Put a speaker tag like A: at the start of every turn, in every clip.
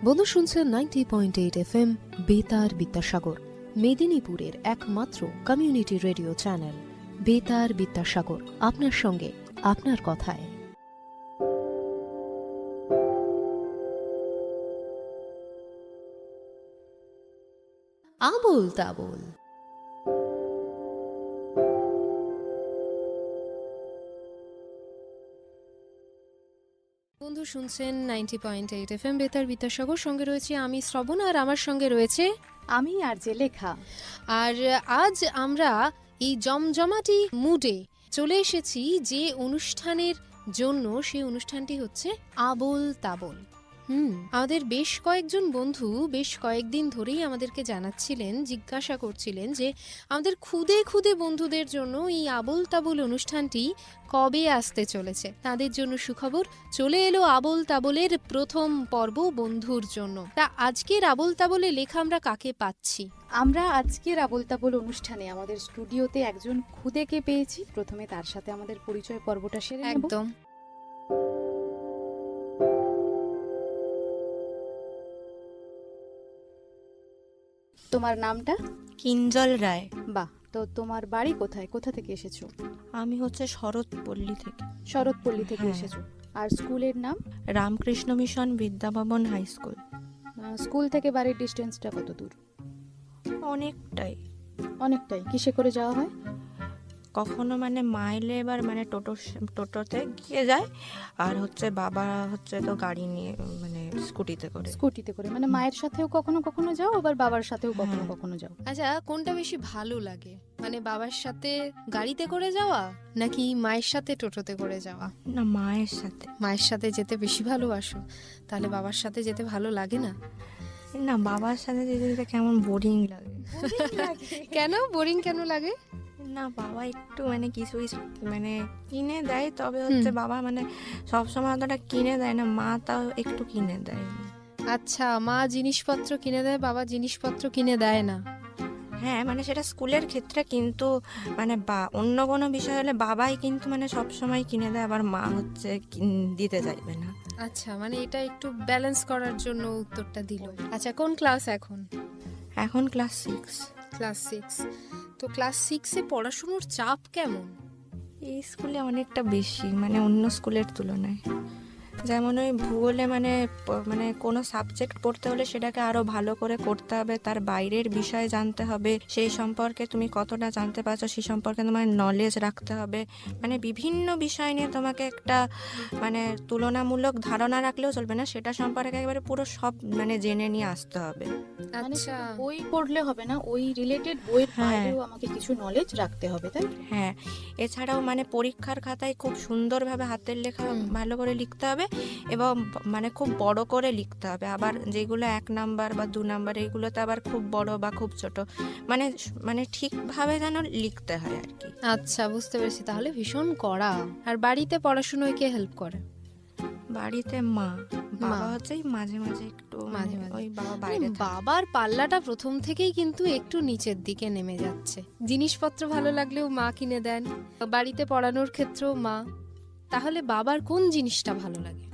A: বন্ধু শুনছেন 90.8 FM বেতার বিদ্যাসাগর, মেদিনীপুরের একমাত্র কমিউনিটি রেডিও চ্যানেল বেতার বিদ্যাসাগর। আপনার সঙ্গে, আপনার কথায়। আবোল তাবোল। বন্ধু শুনছেন 90.8 FM বেতার বিদ্যাসাগর, সঙ্গে রয়েছে আমি শ্রবণ, আর আমার সঙ্গে রয়েছে
B: আমি আর যে লেখা।
A: আর আজ আমরা এই জমজমাটি মুডে চলে এসেছি যে অনুষ্ঠানের জন্য। সেই অনুষ্ঠানটি হচ্ছে আবোল তাবোল। আমাদের বেশ কয়েকজন বন্ধু বেশ কয়েকদিন ধরেই আমাদেরকে জানাচ্ছিলেন, জিজ্ঞাসা করছিলেন যে আমাদের খুদে খুদে বন্ধুদের জন্য এই আবোল তাবোল অনুষ্ঠানটি কবে আসতে চলেছে। তাদের জন্য সুখবর, চলে এলো আবোল তাবোলের প্রথম পর্ব বন্ধুর জন্য। তা আজকের আবোল তাবোলে লেখা আমরা কাকে পাচ্ছি?
B: আমরা আজকের আবোল তাবোল অনুষ্ঠানে আমাদের স্টুডিওতে একজন খুদেকে পেয়েছি। প্রথমে তার সাথে আমাদের পরিচয় পর্বটা সেরে নেব।
A: একদম।
B: তোমার নামটা?
C: কিঞ্জল রায়।
B: বাহ, তো তোমার বাড়ি কোথায়, কোথা থেকে এসেছো?
C: আমি হচ্ছে শরৎপল্লী থেকে।
B: শরৎপল্লী থেকে
C: হ্যাঁ।
B: এসেছো। আর স্কুলের নাম?
C: Ramakrishna Mission Vidyabhavan high school.
B: School থেকে বাড়ির ডিস্টেন্সটা কত দূর?
C: অনেকটাই।
B: অনেকটাই। কিসে করে যাওয়া হয়?
C: কখনো মানে মাইলে, এবার মানে টোটোতে গিয়ে যায়, আর হচ্ছে বাবা হচ্ছে তো গাড়ি নিয়ে মানে স্কুটিতে করে।
B: স্কুটিতে করে, মানে মায়ের সাথেও কখনো কখনো যাও, আবার বাবার সাথেও কখনো কখনো যাও।
A: আচ্ছা, কোনটা বেশি ভালো লাগে, মানে বাবার সাথে গাড়িতে করে যাওয়া নাকি মায়ের সাথে টোটোতে করে যাওয়া?
C: না, মায়ের সাথে।
A: মায়ের সাথে যেতে বেশি ভালোবাসো, তাহলে বাবার সাথে যেতে ভালো লাগে না?
C: না, বাবার সাথে যেতে কেমন বোরিং লাগে।
A: কেন বোরিং কেন লাগে?
C: না, বাবা একটু মানে কিছু মানে কিনে দেয়, তবে হচ্ছে বাবা মানে সবসময় অতটা কিনে দেয় না, মা তাও একটু কিনে দেয়।
A: আচ্ছা, মা জিনিসপত্র কিনে দেয়, বাবা জিনিসপত্র কিনে দেয় না?
C: হ্যাঁ, মানে সেটা স্কুলের ক্ষেত্রে, কিন্তু মানে অন্য কোনো বিষয় হলে বাবাই কিন্তু মানে সব সময় কিনে দেয়, আবার মা হচ্ছে দিতে চাইবে না।
A: আচ্ছা, মানে এটা একটু ব্যালেন্স করার জন্য উত্তরটা দিল। আচ্ছা, কোন ক্লাস এখন?
C: এখন ক্লাস 6।
A: ক্লাস 6। তো ক্লাস 6-এ পড়াশোনার চাপ কেমন?
C: এই স্কুলে অনেকটা বেশি, মানে অন্য স্কুলের তুলনায়। যেমন ওই ভূগোলে মানে মানে কোনো সাবজেক্ট পড়তে হলে সেটাকে আরো ভালো করে করতে হবে, তার বাইরের বিষয় জানতে হবে, সেই সম্পর্কে তুমি কতটা জানতে পারছো সেই সম্পর্কে তোমার নলেজ রাখতে হবে। মানে বিভিন্ন বিষয় নিয়ে তোমাকে একটা মানে তুলনামূলক ধারণা রাখলেও চলবে না, সেটা সম্পর্কে একেবারে পুরো সব মানে জেনে নিয়ে আসতে হবে।
A: আচ্ছা,
B: বই পড়লে হবে না, ওই রিলেটেড বইয়ের
C: হ্যাঁ।
B: বাইরেও আমাকে কিছু নলেজ রাখতে হবে, তাই?
C: হ্যাঁ, এছাড়াও মানে পরীক্ষার খাতায় খুব সুন্দরভাবে হাতের লেখা ভালো করে লিখতে হবে, এবং মানে খুব বড় করে লিখতে হবে। আবার যেগুলো 1 নাম্বার বা 2 নাম্বার, এইগুলোতে আবার খুব বড় বা খুব ছোট, মানে মানে ঠিকভাবে যেন লিখতে হয় আর কি।
A: আচ্ছা, বুঝতে পেরেছি। তাহলে ভীষণ কড়া। আর বাড়িতে পড়াশোনায় কে হেল্প করে?
C: বাড়িতে মা। বাবা হচ্ছে মাঝে মাঝে একটু
A: মাঝে মাঝে।
C: ওই বাবা বাইরে থাকে।
A: বাবার পাল্লাটা প্রথম থেকেই কিন্তু একটু নিচের দিকে নেমে যাচ্ছে। জিনিসপত্র ভালো লাগলেও মা কিনে দেন, বাড়িতে পড়ানোর ক্ষেত্রেও মা। তাহলে বাবার কোন জিনিসটা ভালো লাগে?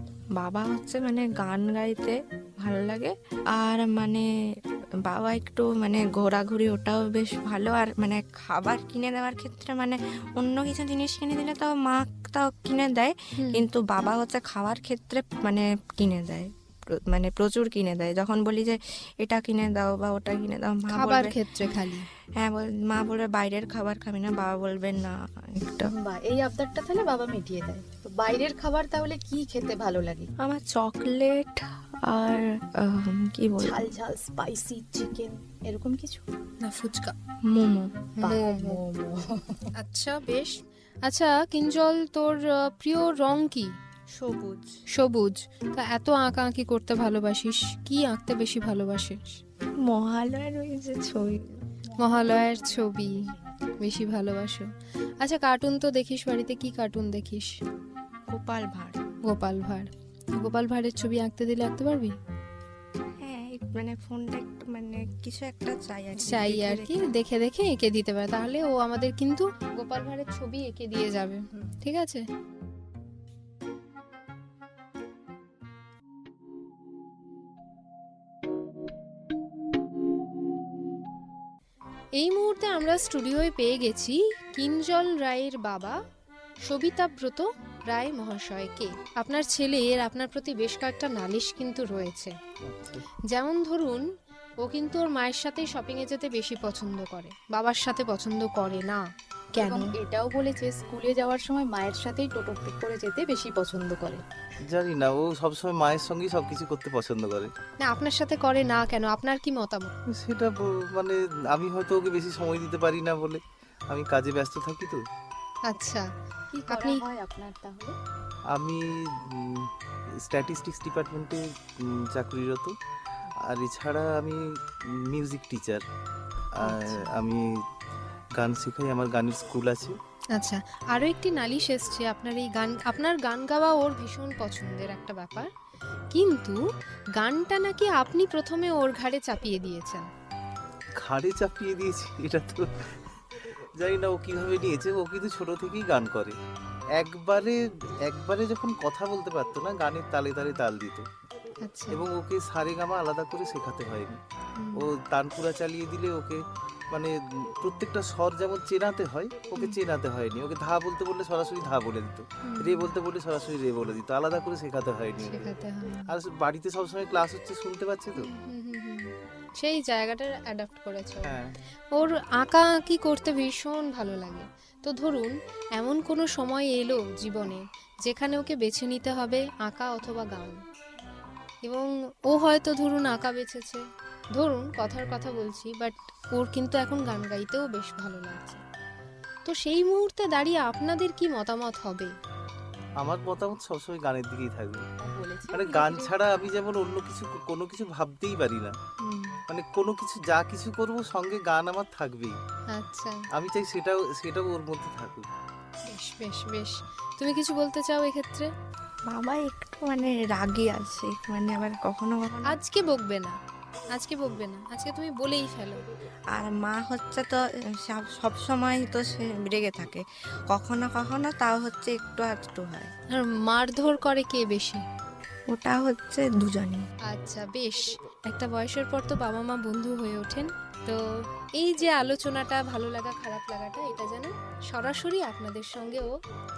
C: বাবা হচ্ছে মানে গান গাইতে ভালো লাগে, আর মানে বাবা একটু মানে ঘোরাঘুরি, ওটাও বেশ ভালো। আর মানে খাবার কিনে দেওয়ার ক্ষেত্রে মানে অন্য কিছু জিনিস কিনে দিলে তাও মা তাও কিনে দেয়, কিন্তু বাবা হচ্ছে খাওয়ার ক্ষেত্রে মানে কিনে দেয়, মানে প্রচুর কিনে দেয়। যখন বলি যে এটা কিনে দাও বা ওটা কিনে দাও, মা
A: খাবার
C: বলবে
A: ক্ষেত্রে খালি?
C: হ্যাঁ, মা বলবে বাইরের খাবার খাবি না, বাবা বলবে না একটা।
B: বা এই আবদারটা তাহলে বাবা মিটিয়ে দেয়। তো বাইরের খাবার তাহলে কি খেতে ভালো লাগে?
C: আমার চকলেট আর কি বলবো,
B: ঝাল ঝাল স্পাইসি চিকেন, এরকম কিছু?
A: না, ফুচকা,
C: মোমো।
A: মোমো। আচ্ছা, বেশ। আচ্ছা কিঞ্জল, তোর প্রিয় রং কি?
C: সবুজ।
A: সবুজ। তা এত আঁকাআঁকি করতে ভালোবাসিস, কি আঁকতে বেশি ভালোবাসিস?
C: মহালয়ার ওই যে ছবি,
A: মহালয়ার ছবি বেশি ভালোবাসো। আচ্ছা, কার্টুন তো দেখিস বাড়িতে, কি কার্টুন দেখিস?
C: গোপাল ভাঁড়।
A: গোপাল ভাঁড়। গোপাল ভাঁড়ের ছবি আঁকতে দিলে আঁকতে পারবি?
C: হ্যাঁ, মানে ফোনটা একটু মানে কিছু একটা চাই
A: আর কি, দেখে দেখে এঁকে দিতে পারে, তাহলে ও আমাদের কিন্তু গোপাল ভাঁড়ের ছবি এঁকে দিয়ে যাবে। ঠিক আছে। এই মুহূর্তে আমরা স্টুডিওয় পেয়ে গেছি কিঞ্জল রায়ের বাবা সবিতাব্রত রায় মহাশয়কে। আপনার ছেলের আপনার প্রতি বেশ কয়েকটা নালিশ কিন্তু রয়েছে। যেমন ধরুন, ও কিন্তু ওর মায়ের সাথেই শপিং এ যেতে বেশি পছন্দ করে, বাবার সাথে পছন্দ করে না। কেন?
B: এবং এটাও বলেছে স্কুলে যাওয়ার সময় মায়ের সাথেই টোটো করে যেতে বেশি পছন্দ করে।
D: জানি না, ও সবসময় মায়ের সঙ্গেই সবকিছু করতে পছন্দ করে।
A: না, আপনার সাথে করে না কেন? আপনার কি মতামত?
D: সেটা মানে আমি হয়তো ওকে বেশি সময় দিতে পারি না বলে, আমি কাজে ব্যস্ত থাকি তো।
A: আচ্ছা,
B: কি
A: আপনি
B: করা হয় আপনার তাহলে?
D: আমি স্ট্যাটিস্টিক্স ডিপার্টমেন্টে চাকরিরত, আর এছাড়া আমি মিউজিক টিচার।
A: আচ্ছা।
D: আমি গান শেখাই, আমার গানের স্কুল আছে।
A: আচ্ছা, আরো একটি নালিশ এসছে আপনার এই গান, আপনার গান গাওয়া ওর ভীষণ পছন্দের একটা ব্যাপার, কিন্তু গানটা নাকি আপনি প্রথমে ওর ঘাড়ে চাপিয়ে দিয়েছেন।
D: ঘাড়ে চাপিয়ে দিয়েছি এটা তো জানি না ও কিভাবে নিয়েছে। ও কিন্তু ছোট থেকেই গান করে। একবারে যখন কথা বলতে পারতো না, গানের তালে তালে তাল দিত,
A: আচ্ছা।
D: এবং ওকে সারেগামা আলাদা করে শেখাতে হয়নি। ও তানপুরা চালিয়ে দিলে ওকে মানে প্রত্যেকটা স্বর যেমন চেনাতে হয়, ওকে চেনাতে হয়নি। ওকে ধা বলতে বললে সরাসরি ধা বলে দিত, রে বলতে বললে সরাসরি রে বলে দিত, আলাদা করে শেখাতে হয়নি ওকে।
A: শেখাতে হয়।
D: আর বাড়িতে সবসময় ক্লাস হচ্ছে, শুনতে পাচ্ছে তো।
A: সেই জায়গাটা অ্যাডাপ্ট করেছে ও।
D: হ্যাঁ,
A: ওর আঁকা আঁকি করতে ভীষণ ভালো লাগে। তো ধরুন, এমন কোনো সময় এলো জীবনে যেখানে ওকে বেছে নিতে হবে আঁকা অথবা গান, এবং ও হয়তো ধরুন আঁকা বেছেছে, ধরুন কথার কথা বলছি, বাট ওর কিন্তু এখন গান গাইতেও বেশ ভালো লাগছে। তো সেই মুহূর্তে দাঁড়িয়ে আপনাদের কি মতামত হবে?
D: আমার মতামত সবসময় গানের দিকেই থাকবে।
B: বলেছে
D: মানে গান ছাড়া আমি যেমন অন্য কিছু কোনো কিছু ভাবতেই পারি না।
A: হুম,
D: মানে কোনো কিছু যা কিছু করবো সঙ্গে গান আমার থাকবেই।
A: আচ্ছা,
D: আমি চাই সেটাও ওর মধ্যে থাকুক।
A: বেশ বেশ বেশ। তুমি কিছু বলতে চাও এক্ষেত্রে?
C: বাবা একটু মানে রাগী আছে, মানে আবার কখনো কখনো।
A: আজকে বকবে না, আজকে বকবে না, আজকে তুমি বলেই ফেলো।
C: আর মা হচ্ছে তো সব সময় তো সে রেগে থাকে, কখনো কখনো তাও হচ্ছে একটু আধটু হয়।
A: আর মারধর করে কে বেশি?
C: ওটা হচ্ছে দুজনেই।
A: আচ্ছা, বেশ। একটা বয়সের পর তো বাবা মা বন্ধু হয়ে ওঠেন। তো এই যে আলোচনাটা, ভালো লাগা খারাপ লাগাটা, এটা যেন সরাসরি আপনাদের সঙ্গে ও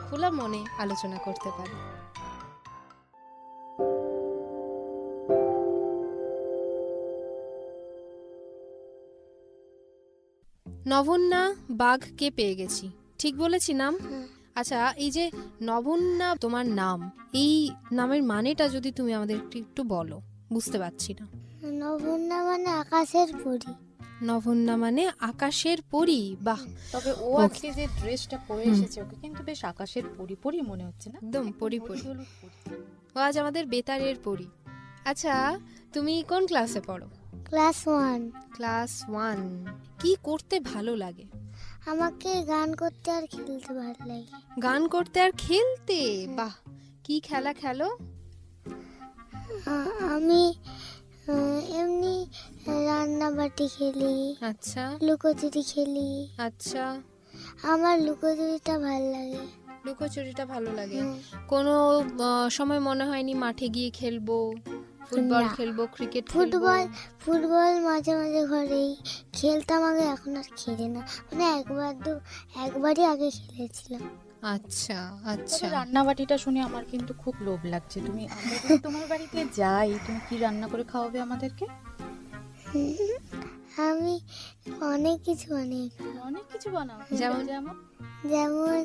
A: খোলা মনে আলোচনা করতে পারে। নভন্যা বাঘকে পেয়ে গেছি, ঠিক বলেছি নাম? আচ্ছা, এই যে নভন্যা তোমার নাম, এই নামের মানেটা যদি তুমি আমাদের একটু বলো, বুঝতে পারছি না।
E: নভন্যা মানে আকাশের পরী।
A: নভন্যা মানে আকাশের পরী, বাহ,
B: তবে ও
A: Okay.
B: আজকে যে ড্রেসটা পরে এসেছে ওকে কিন্তু বেশ আকাশের পরি মনে হচ্ছে না?
A: একদম পরী পরী।
B: হলুদ পরি।
A: ও আজ আমাদের বেতারের পরী। আচ্ছা, তুমি কোন ক্লাসে পড়ো?
E: ক্লাস 1।
A: ক্লাস 1। কি করতে ভালো লাগে?
E: আমাকে গান করতে আর খেলতে ভালো লাগে।
A: গান করতে আর খেলতে, বাহ। কি খেলা খেলো?
E: আমি এমনি রান্নাবাটি খেলি,
A: আচ্ছা
E: লুকোচুরি খেলি।
A: আচ্ছা,
E: আমার লুকোচুরিটা ভালো লাগে।
A: লুকোচুরিটা ভালো লাগে।
E: হুম।
A: কোনো সময় মনে হয়নি মাঠে গিয়ে খেলবো, ফুটবল
E: না।
A: খেলবো, ক্রিকেট খেলবো?
E: ফুটবল মাঝে মাঝে ঘরেই খেলতাম আগে, এখন আর খেলি না। মানে একবারই আগে খেলেছিলাম।
A: আচ্ছা আচ্ছা।
B: তবে রান্নাবাটিটা শুনে আমার কিন্তু খুব লোভ লাগছে। আমরা যদি তোমার বাড়িতে যাই, তুমি কি রান্না করে খাওয়াবে আমাদেরকে?
E: আমি অনেক কিছু বানিয়ে খাবো।
B: অনেক কিছু বানাও।
A: যেমন?
E: যেমন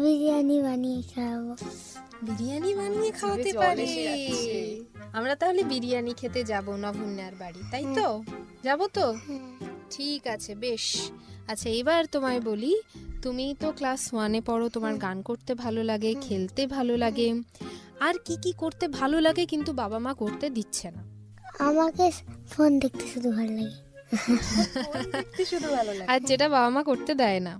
E: বিরিয়ানি বানিয়ে খাওয়াবো।
A: বিরিয়ানি বানিয়ে খাওয়াতে
B: জিভে জল
A: পারে?
B: এসে যাচ্ছে।
A: আমরা তাহলে বিরিয়ানি খেতে যাব নভন্যার বাড়ি, তাই তো? যাব তো?
E: হ্যাঁ।
A: ঠিক আছে, বেশ। আচ্ছা, এবার তোমায় বলি, তুমি তো ক্লাস 1-এ পড়ো, তোমার গান করতে ভালো লাগে, খেলতে ভালো লাগে, আর কি কি করতে ভালো লাগে কিন্তু বাবা মা করতে দিচ্ছে না?
E: আমাকে ফোন দেখতে শুধু ভালো লাগে।
B: ফোন দেখতে শুধু ভালো লাগে।
A: আর যেটা বাবা মা করতে দেয় না?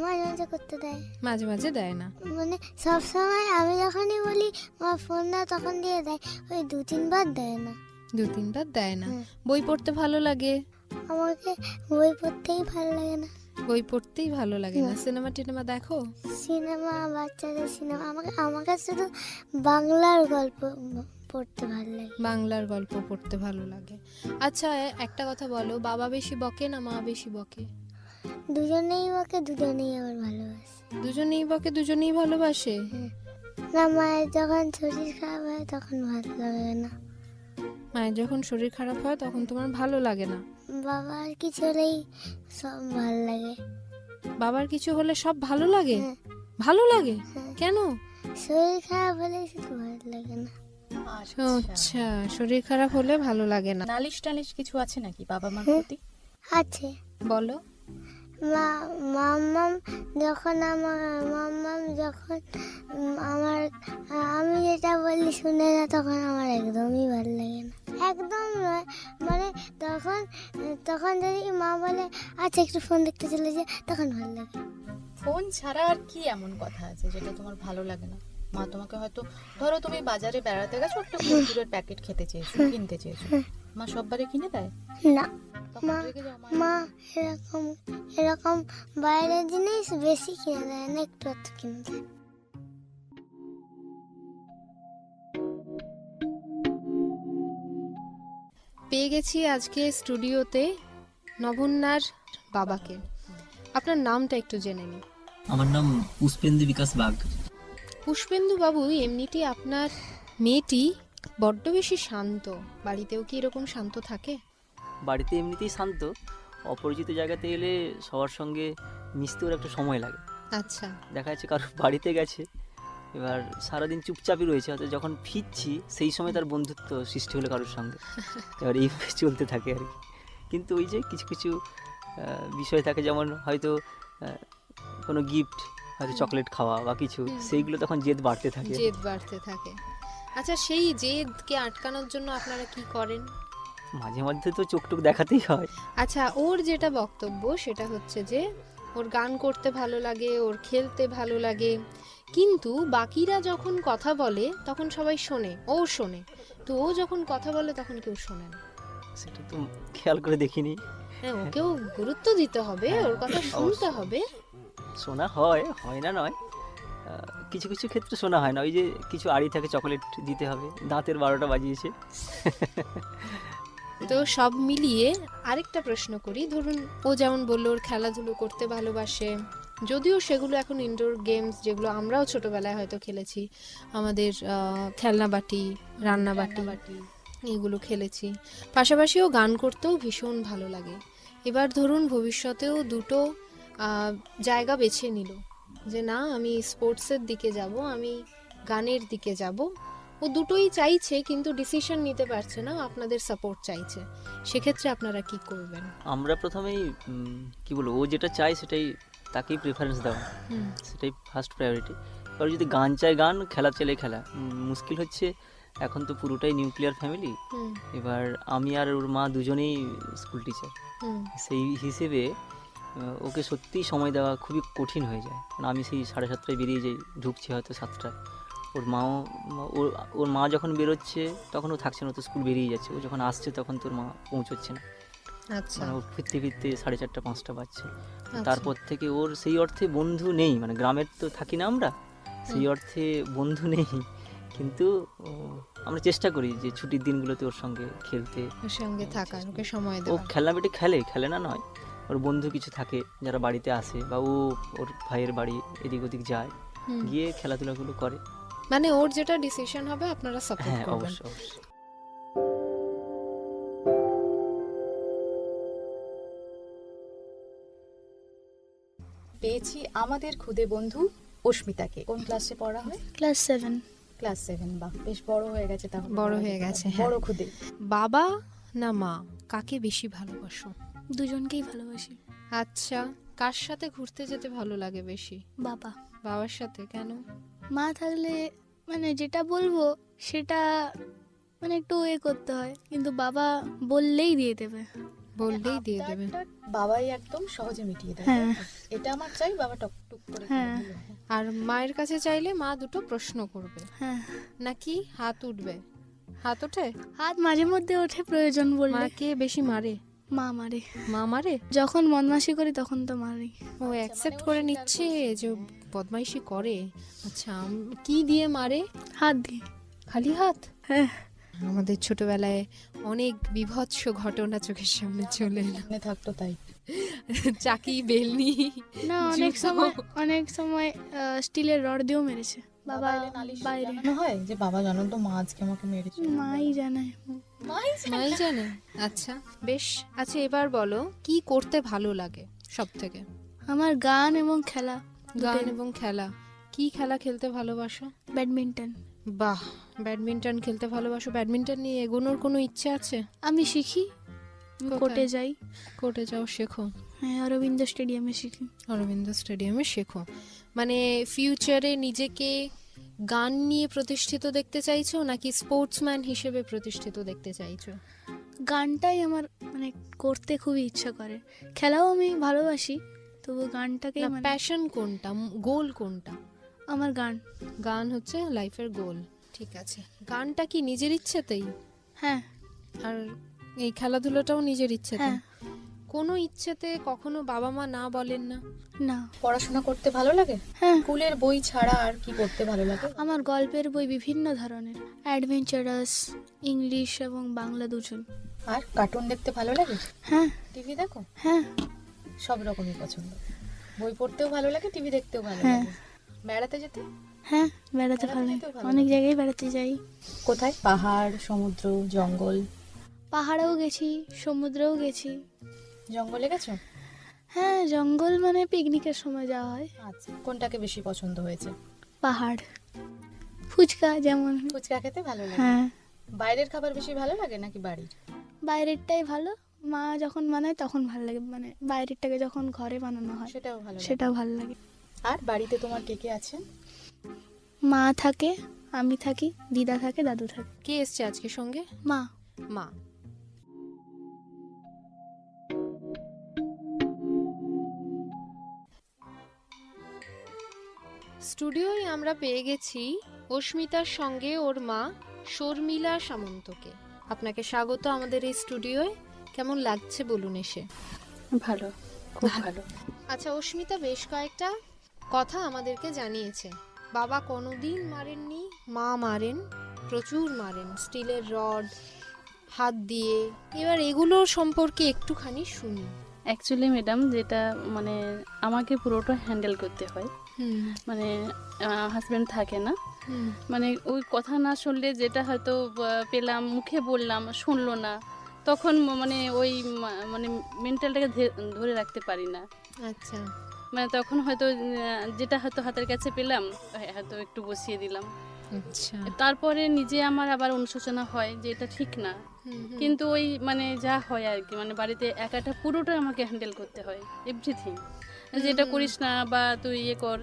E: মাঝে মাঝে করতে দেয়,
A: মাঝে মাঝে দেয় না।
E: মানে সব সময় আমি যখনই বলি মা ফোন দাও তখন দিয়ে দেয়, ওই 2-3 বার দেয় না।
A: 2-3 বার দেয় না।
E: হুম।
A: বই পড়তে ভালো লাগে?
E: আমাকে বই পড়তেই ভালো লাগে না।
A: বই পড়তেই ভালো লাগে না। সিনেমা টিনেমা দেখো?
E: সিনেমা, বাচ্চাদের সিনেমা, আমাকে শুধু বাংলার গল্প পড়তে ভালো লাগে।
A: বাংলার গল্প পড়তে ভালো লাগে। আচ্ছা একটা কথা বলো, বাবা বেশি বকে না মা বেশি বকে?
E: দুজনেই ওকে, দুজনেই আমার ভালোবাসে।
A: দুজনেই বকে, দুজনেই ভালোবাসে।
E: না, মায়ের যখন শরীর খারাপ হয় তখন ভালো লাগে না।
A: মায়ের যখন শরীর খারাপ হয় তখন তোমার ভালো লাগে না?
E: বাবার কিছু হলেই সব ভালো লাগে।
A: বাবার কিছু হলে সব ভালো লাগে?
E: হ্যাঁ।
A: ভালো লাগে?
E: হ্যাঁ।
A: কেন?
E: শরীর খারাপ হলে শুধু ভালো লাগে না।
A: আচ্ছা, শরীর খারাপ হলে ভালো লাগে না।
B: নালিশ টালিশ কিছু আছে নাকি বাবা মার
E: হ্যাঁ।
B: প্রতি?
E: আছে।
A: বলো।
E: মাম্মাম যখন আমার আমি যেটা বলি শুনে না, তখন আমার একদমই ভালো লাগে না। একদম নয়, মানে তখন যদি মা বলে আচ্ছা একটু ফোন দেখতে চলে যায়, তখন ভালো লাগে।
B: ফোন ছাড়া আর কি এমন কথা আছে যেটা তোমার ভালো লাগে না? মা তোমাকে হয়তো, ধরো তুমি বাজারে বেড়াতে গেছো, একটা কুরকুরের প্যাকেট খেতে চেয়েছো, কিনতে চেয়েছো, মা সববারে কিনে দেয়
E: না,
B: তখন
E: মা
B: রেগে যাও?
E: মা এরকম বাইরের জিনিস বেশি কিনে দেয় না, একটু একটু কিনে দেয়।
A: পেয়ে গেছি আজকে স্টুডিওতে নভন্যার বাবাকে। আপনার নামটা একটু জেনে নিই।
F: আমার নাম পুষ্পেন্দু বিকাশ বাগ।
A: পুষ্পেন্দু বাবু, এমনিতে আপনার মেয়েটি বড্ড বেশি শান্ত। বাড়িতেও কি এরকম শান্ত থাকে?
F: বাড়িতে এমনিতেই শান্ত, অপরিচিত জায়গাতে এলে সবার সঙ্গে মিশতেও একটা সময় লাগে।
A: আচ্ছা।
F: দেখা যাচ্ছে কারোর বাড়িতে গেছে, এবার সারাদিন চুপচাপই রয়েছে, হয়তো যখন ফিরছি সেই সময় তার বন্ধুত্ব সৃষ্টি হলো কারোর সঙ্গে। এবার এইভাবে চলতে থাকে আর কি। কিন্তু ওই যে কিছু কিছু বিষয় থাকে, যেমন হয়তো কোনো গিফট, হয়তো চকলেট খাওয়া বা কিছু, সেইগুলো তখন জেদ বাড়তে থাকে।
A: জেদ বাড়তে থাকে। আচ্ছা, সেই জেদকে আটকানোর জন্য আপনারা কি করেন?
F: মাঝে মধ্যে তো চোখ দেখাতেই হয়।
A: আচ্ছা, ওর যেটা বক্তব্য সেটা হচ্ছে যে ওর গান করতে ভালো লাগে, ওর খেলতে ভালো লাগে, কিন্তু বাকিরা যখন কথা বলে তখন সবাই শোনে, ও শোনে, তো ও যখন কথা বলে তখন কেউ শোনে না।
F: সেটা তো খেয়াল করে দেখিনি।
A: হ্যাঁ, ওকেও গুরুত্ব দিতে হবে, ওর কথা শুনতে হবে।
F: শোনা হয়, হয় না নয়, কিছু কিছু ক্ষেত্রে শোনা হয় না। ওই যে কিছু আড়ি থাকে, চকলেট দিতে হবে, দাঁতের 12টা বাজিয়েছে।
A: তো সব মিলিয়ে আরেকটা প্রশ্ন করি, ধরুন ও যেমন বললো ওর খেলাধুলো করতে ভালোবাসে, যদিও সেগুলো এখন ইনডোর গেমস, যেগুলো আমরাও ছোটবেলায় হয়তো খেলেছি, আমাদের খেলনাবাটি, রান্নাবাটি এগুলো খেলেছি, পাশাপাশি ও গান করতেও ভীষণ ভালো লাগে। এবার ধরুন ভবিষ্যতেও দুটো জায়গা বেছে নিল, যে না আমি স্পোর্টসের দিকে যাব, আমি গানের দিকে যাব। ও দুটোই চাইছে কিন্তু ডিসিশন নিতে পারছে না, আপনাদের সাপোর্ট চাইছে, সেক্ষেত্রে আপনারা কি করবেন?
F: আমরা প্রথমেই কি বলবো, ও যেটা চাই সেটাই তাকেই প্রেফারেন্স দেওয়া, সেটাই ফার্স্ট প্রায়োরিটি। এবার যদি গান চায় গান, খেলা চাইলে খেলা। মুশকিল হচ্ছে এখন তো পুরোটাই নিউক্লিয়ার ফ্যামিলি। এবার আমি আর ওর মা দুজনেই স্কুল টিচার, সেই হিসেবে ওকে সত্যিই সময় দেওয়া খুবই কঠিন হয়ে যায়। কারণ আমি সেই 7:30টায় বেরিয়ে যাই, ঢুকছি হয়তো 7টায়। ওর মা যখন বেরোচ্ছে তখন ও থাকছে না, তো স্কুল বেরিয়ে যাচ্ছে। ও যখন আসছে তখন তোর মা পৌঁছচ্ছে না।
A: আচ্ছা,
F: মানে ও ফিরতে 4:30 5টা বাজছে। তারপর থেকে ওর সেই অর্থে বন্ধু নেই, মানে গ্রামের তো থাকি না আমরা, সেই অর্থে বন্ধু নেই। কিন্তু আমরা চেষ্টা করি যে ছুটির দিনগুলোতে ওর সঙ্গে খেলতে,
A: ওর সঙ্গে থাকার, ওকে সময়
F: ও
A: দেওয়া।
F: খেলনাবেটে খেলে না নয়, ওর বন্ধু কিছু থাকে যারা বাড়িতে আসে, বা ও ওর ভাইয়ের বাড়ি এদিক ওদিক যায়, গিয়ে খেলাধুলাগুলো করে।
A: মানে ওর যেটা ডিসিশন হবে আপনারা সাপোর্ট
F: হ্যাঁ,
A: করবেন।
F: অবশ্যই অবশ্যই।
B: পেয়েছি আমাদের খুদে বন্ধু অস্মিতাকে। কোন ক্লাসে পড়া হয়?
E: ক্লাস 7।
B: ক্লাস 7। বাহ, বেশ বড় হয়ে গেছে তাহলে।
A: বড় হয়ে গেছে, হ্যাঁ।
B: বড় খুদে।
A: বাবা না মা, কাকে বেশি ভালোবাসো?
G: দুজনকেই ভালোবাসি।
A: আচ্ছা, কার সাথে ঘুরতে যেতে ভালো লাগে বেশি?
G: বাবা।
A: বাবার সাথে? কেন?
G: মা থাকলে মানে যেটা বলবো সেটা মানে একটু করতে হয়, কিন্তু বাবা বললেই দিয়ে দেবে।
A: বললেই দিয়ে দেবে।
B: বাবাই একদম সহজে মিটিয়ে দেয়।
G: হ্যাঁ।
B: এটা আমার চাই, বাবা টুক করে
G: হ্যাঁ।
B: দিয়ে দিল।
A: আর মায়ের কাছে চাইলে মা দুটো প্রশ্ন করবে,
G: হ্যাঁ।
A: নাকি হাত উঠবে? হাত ওঠে?
G: হাত মাঝে মধ্যে ওঠে প্রয়োজন বললে।
A: মাকে বেশি মারে?
G: মা মারে।
A: মা মারে?
G: যখন বদমাশি করি তখন তো মারি।
A: ও অ্যাকসেপ্ট করে নিচ্ছে যে বদমাইশি করে। আচ্ছা, কি দিয়ে মারে?
G: হাত দিয়ে।
A: খালি হাত?
G: হ্যাঁ।
A: আমাদের ছোটবেলায় অনেক বিভৎস ঘটনা চোখের সামনে চলে এলো।
B: মনে থাকতো তাই।
A: চাকি, বেলনি,
G: না, অনেক সময় স্টিলের রড দিয়েও মেরেছে বাবা।
B: এলে নালিশ
G: বাইরে
B: জানানো হয় যে বাবা জানো তো মা আজকে আমাকে মেরেছে।
G: মাই জানায়।
A: মাই জানে। আচ্ছা বেশ। আচ্ছা এবার বলো, কি করতে ভালো লাগে সব থেকে?
G: আমার গান এবং খেলা।
A: গান
G: দুটোই।
A: এবং খেলা। কি খেলা খেলতে ভালোবাসো?
G: ব্যাডমিন্টন।
A: বাহ, ব্যাডমিন্টন খেলতে ভালোবাসো। ব্যাডমিন্টন নিয়ে এগোনোর কোনো ইচ্ছে আছে?
G: আমি শিখি,
A: কোথায়?
G: কোর্টে যাই।
A: কোর্টে যাও, শেখো?
G: হ্যাঁ, অরবিন্দ স্টেডিয়ামে শিখি।
A: অরবিন্দ স্টেডিয়ামে শেখো। মানে ফিউচারে নিজেকে গান নিয়ে প্রতিষ্ঠিত দেখতে চাইছো নাকি স্পোর্টসম্যান হিসেবে প্রতিষ্ঠিত দেখতে চাইছো?
G: গানটাই আমার মানে করতে খুবই ইচ্ছা করে। খেলাও আমি ভালোবাসি, তবু গানটাকে
A: না,
G: মানে
A: প্যাশন কোনটা, গোল কোনটা?
G: আমার গান।
A: গান হচ্ছে লাইফের গোল। ঠিক আছে, গানটা কি নিজের ইচ্ছেতেই?
G: হ্যাঁ।
A: আর এই খেলাধুলাটাও নিজের ইচ্ছেতে?
G: হ্যাঁ।
A: কোনো ইচ্ছেতে কখনো বাবা মা না বলেন না?
G: না।
B: পড়াশোনা করতে ভালো লাগে?
G: হ্যাঁ।
B: স্কুলের বই ছাড়া আর কি করতে ভালো লাগে?
G: আমার গল্পের বই বিভিন্ন ধরনের, অ্যাডভেঞ্চারাস, ইংলিশ এবং বাংলা দুজন।
B: আর কার্টুন দেখতে ভালো লাগে?
G: হ্যাঁ।
B: টিভি দেখো?
G: হ্যাঁ।
B: সব রকমই পছন্দ। বই পড়তেও ভালো লাগে, টিভি দেখতেও ভালো
G: হ্যাঁ।
B: লাগে। বেড়াতে যেতে?
G: হ্যাঁ, বেড়াতে ভালো লাগে।
B: যেতেও ভালো
G: অনেক
B: লাগে।
G: জায়গায় বেড়াতে যাই।
B: কোথায়? পাহাড়, সমুদ্র, জঙ্গল?
G: পাহাড়েও গেছি, সমুদ্রেও গেছি।
B: জঙ্গলে গেছো?
G: হ্যাঁ, জঙ্গল মানে পিকনিকের সময় যাওয়া হয়।
B: আচ্ছা, কোনটাকে বেশি পছন্দ হয়েছে?
G: পাহাড়। ফুচকা যেমন।
B: ফুচকা খেতে ভালো লাগে?
G: হ্যাঁ।
B: বাইরের খাবার বেশি ভালো লাগে নাকি বাড়ির?
G: বাইরেরটাই ভালো। মা যখন বানায় তখন ভালো লাগে, মানে বাইরেরটাকে যখন ঘরে বানানো হয়
B: সেটাও ভালো লাগে।
G: সেটাও ভালো লাগে।
B: আর বাড়িতে তোমার কে কে আছেন?
G: মা থাকে, আমি থাকি, দিদা থাকে, দাদু থাকে।
A: কে এসছে আজকে সঙ্গে?
G: মা।
A: মা। স্টুডিওয় আমরা পেয়ে গেছি অস্মিতার সঙ্গে ওর মা শর্মিলা সামন্তকে। আপনাকে স্বাগত আমাদের এই স্টুডিওয়। কেমন লাগছে বলুন এসে?
H: ভালো, খুব ভালো।
A: আচ্ছা, অস্মিতা বেশ কয়েকটা কথা আমাদেরকে জানিয়েছে। বাবা কোনোদিন মারেননি, মা মারেন, প্রচুর মারেন, স্টিলের রড, হাত দিয়ে। এবার এগুলো সম্পর্কে একটুখানি শুনি।
H: অ্যাকচুয়ালি ম্যাডাম, যেটা মানে আমাকে পুরোটা হ্যান্ডেল করতে হয়, মানে হাজব্যান্ড থাকে না, মানে ওই কথা না শুনলে যেটা হয়তো পেলাম, মুখে বললাম, শুনলো না, তখন মানে ওই মানে মেন্টালটাকে ধরে রাখতে পারি না।
A: আচ্ছা।
H: মানে তখন হয়তো যেটা হয়তো হাতের কাছে পেলাম হয়তো একটু বসিয়ে দিলাম,
A: আচ্ছা।
H: তারপরে নিজে আমার আবার অনুশোচনা হয় যে এটা ঠিক না, কিন্তু ওই মানে যা হয় আর কি, মানে বাড়িতে একাটা পুরোটা আমাকে হ্যান্ডেল করতে হয়, এভরিথিং। যেটা করিস না বা তুই ইয়ে কর,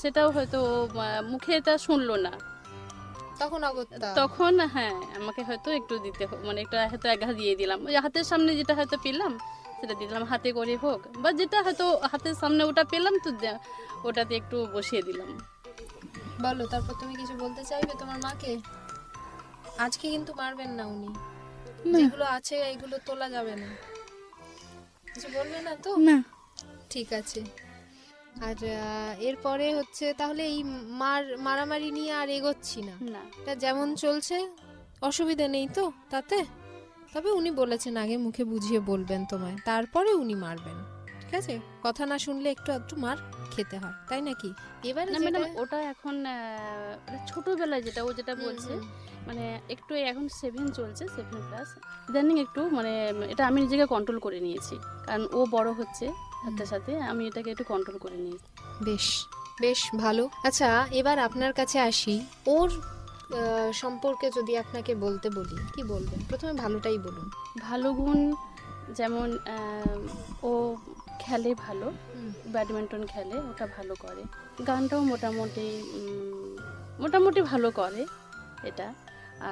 H: সেটাও হয়তো মুখে এটা শুনলো না,
A: তখন অগত্যা।
H: তখন হ্যাঁ আমাকে হয়তো একটু দিতে মানে একটা হয়তো একা দিয়ে দিলাম, ওই হাতের সামনে যেটা হয়তো পেলাম সেটা দিয়ে দিলাম, হাতে করে হোক বা যেটা হয়তো হাতের সামনে ওটা পেলাম তো ওটাতে একটু বসিয়ে দিলাম।
A: বলো, তারপর তুমি কিছু বলতে চাইবে তোমার মাকে? আজকে কিন্তু মারবেন না উনি, যেগুলো আছে এগুলো তোলা যাবে না। কিছু বলবে না তো?
G: না।
A: ঠিক আছে। আর এরপরে হচ্ছে তাহলে এই মারামারি নিয়ে আর এগোচ্ছি না,
H: না,
A: এটা যেমন চলছে অসুবিধা নেই তো তাতে? তবে উনি বলেছেন আগে মুখে বুঝিয়ে বলবেন তোমায়, তারপরে উনি মারবেন। ঠিক আছে, কথা না শুনলে একটু একটু মার খেতে হয়, তাই নাকি? এবারে
H: না ম্যাডাম, ওটা এখন ছোটবেলায় যেটা ও যেটা বলছে, মানে একটু এখন 7 চলছে, 7+, ইদানিং একটু মানে এটা আমি নিজেকে কন্ট্রোল করে নিয়েছি, কারণ ও বড় হচ্ছে সাথে সাথে আমি এটাকে একটু কন্ট্রোল করে নিয়েছি।
A: বেশ বেশ ভালো। আচ্ছা, এবার আপনার কাছে আসি। ওর সম্পর্কে যদি আপনাকে বলতে বলি, কি বলবেন? প্রথমে ভালোটাই বলুন।
H: ভালো গুণ যেমন ও খেলে ভালো, ব্যাডমিন্টন খেলে, ওটা ভালো করে, গানটাও মোটামুটি ভালো করে এটা।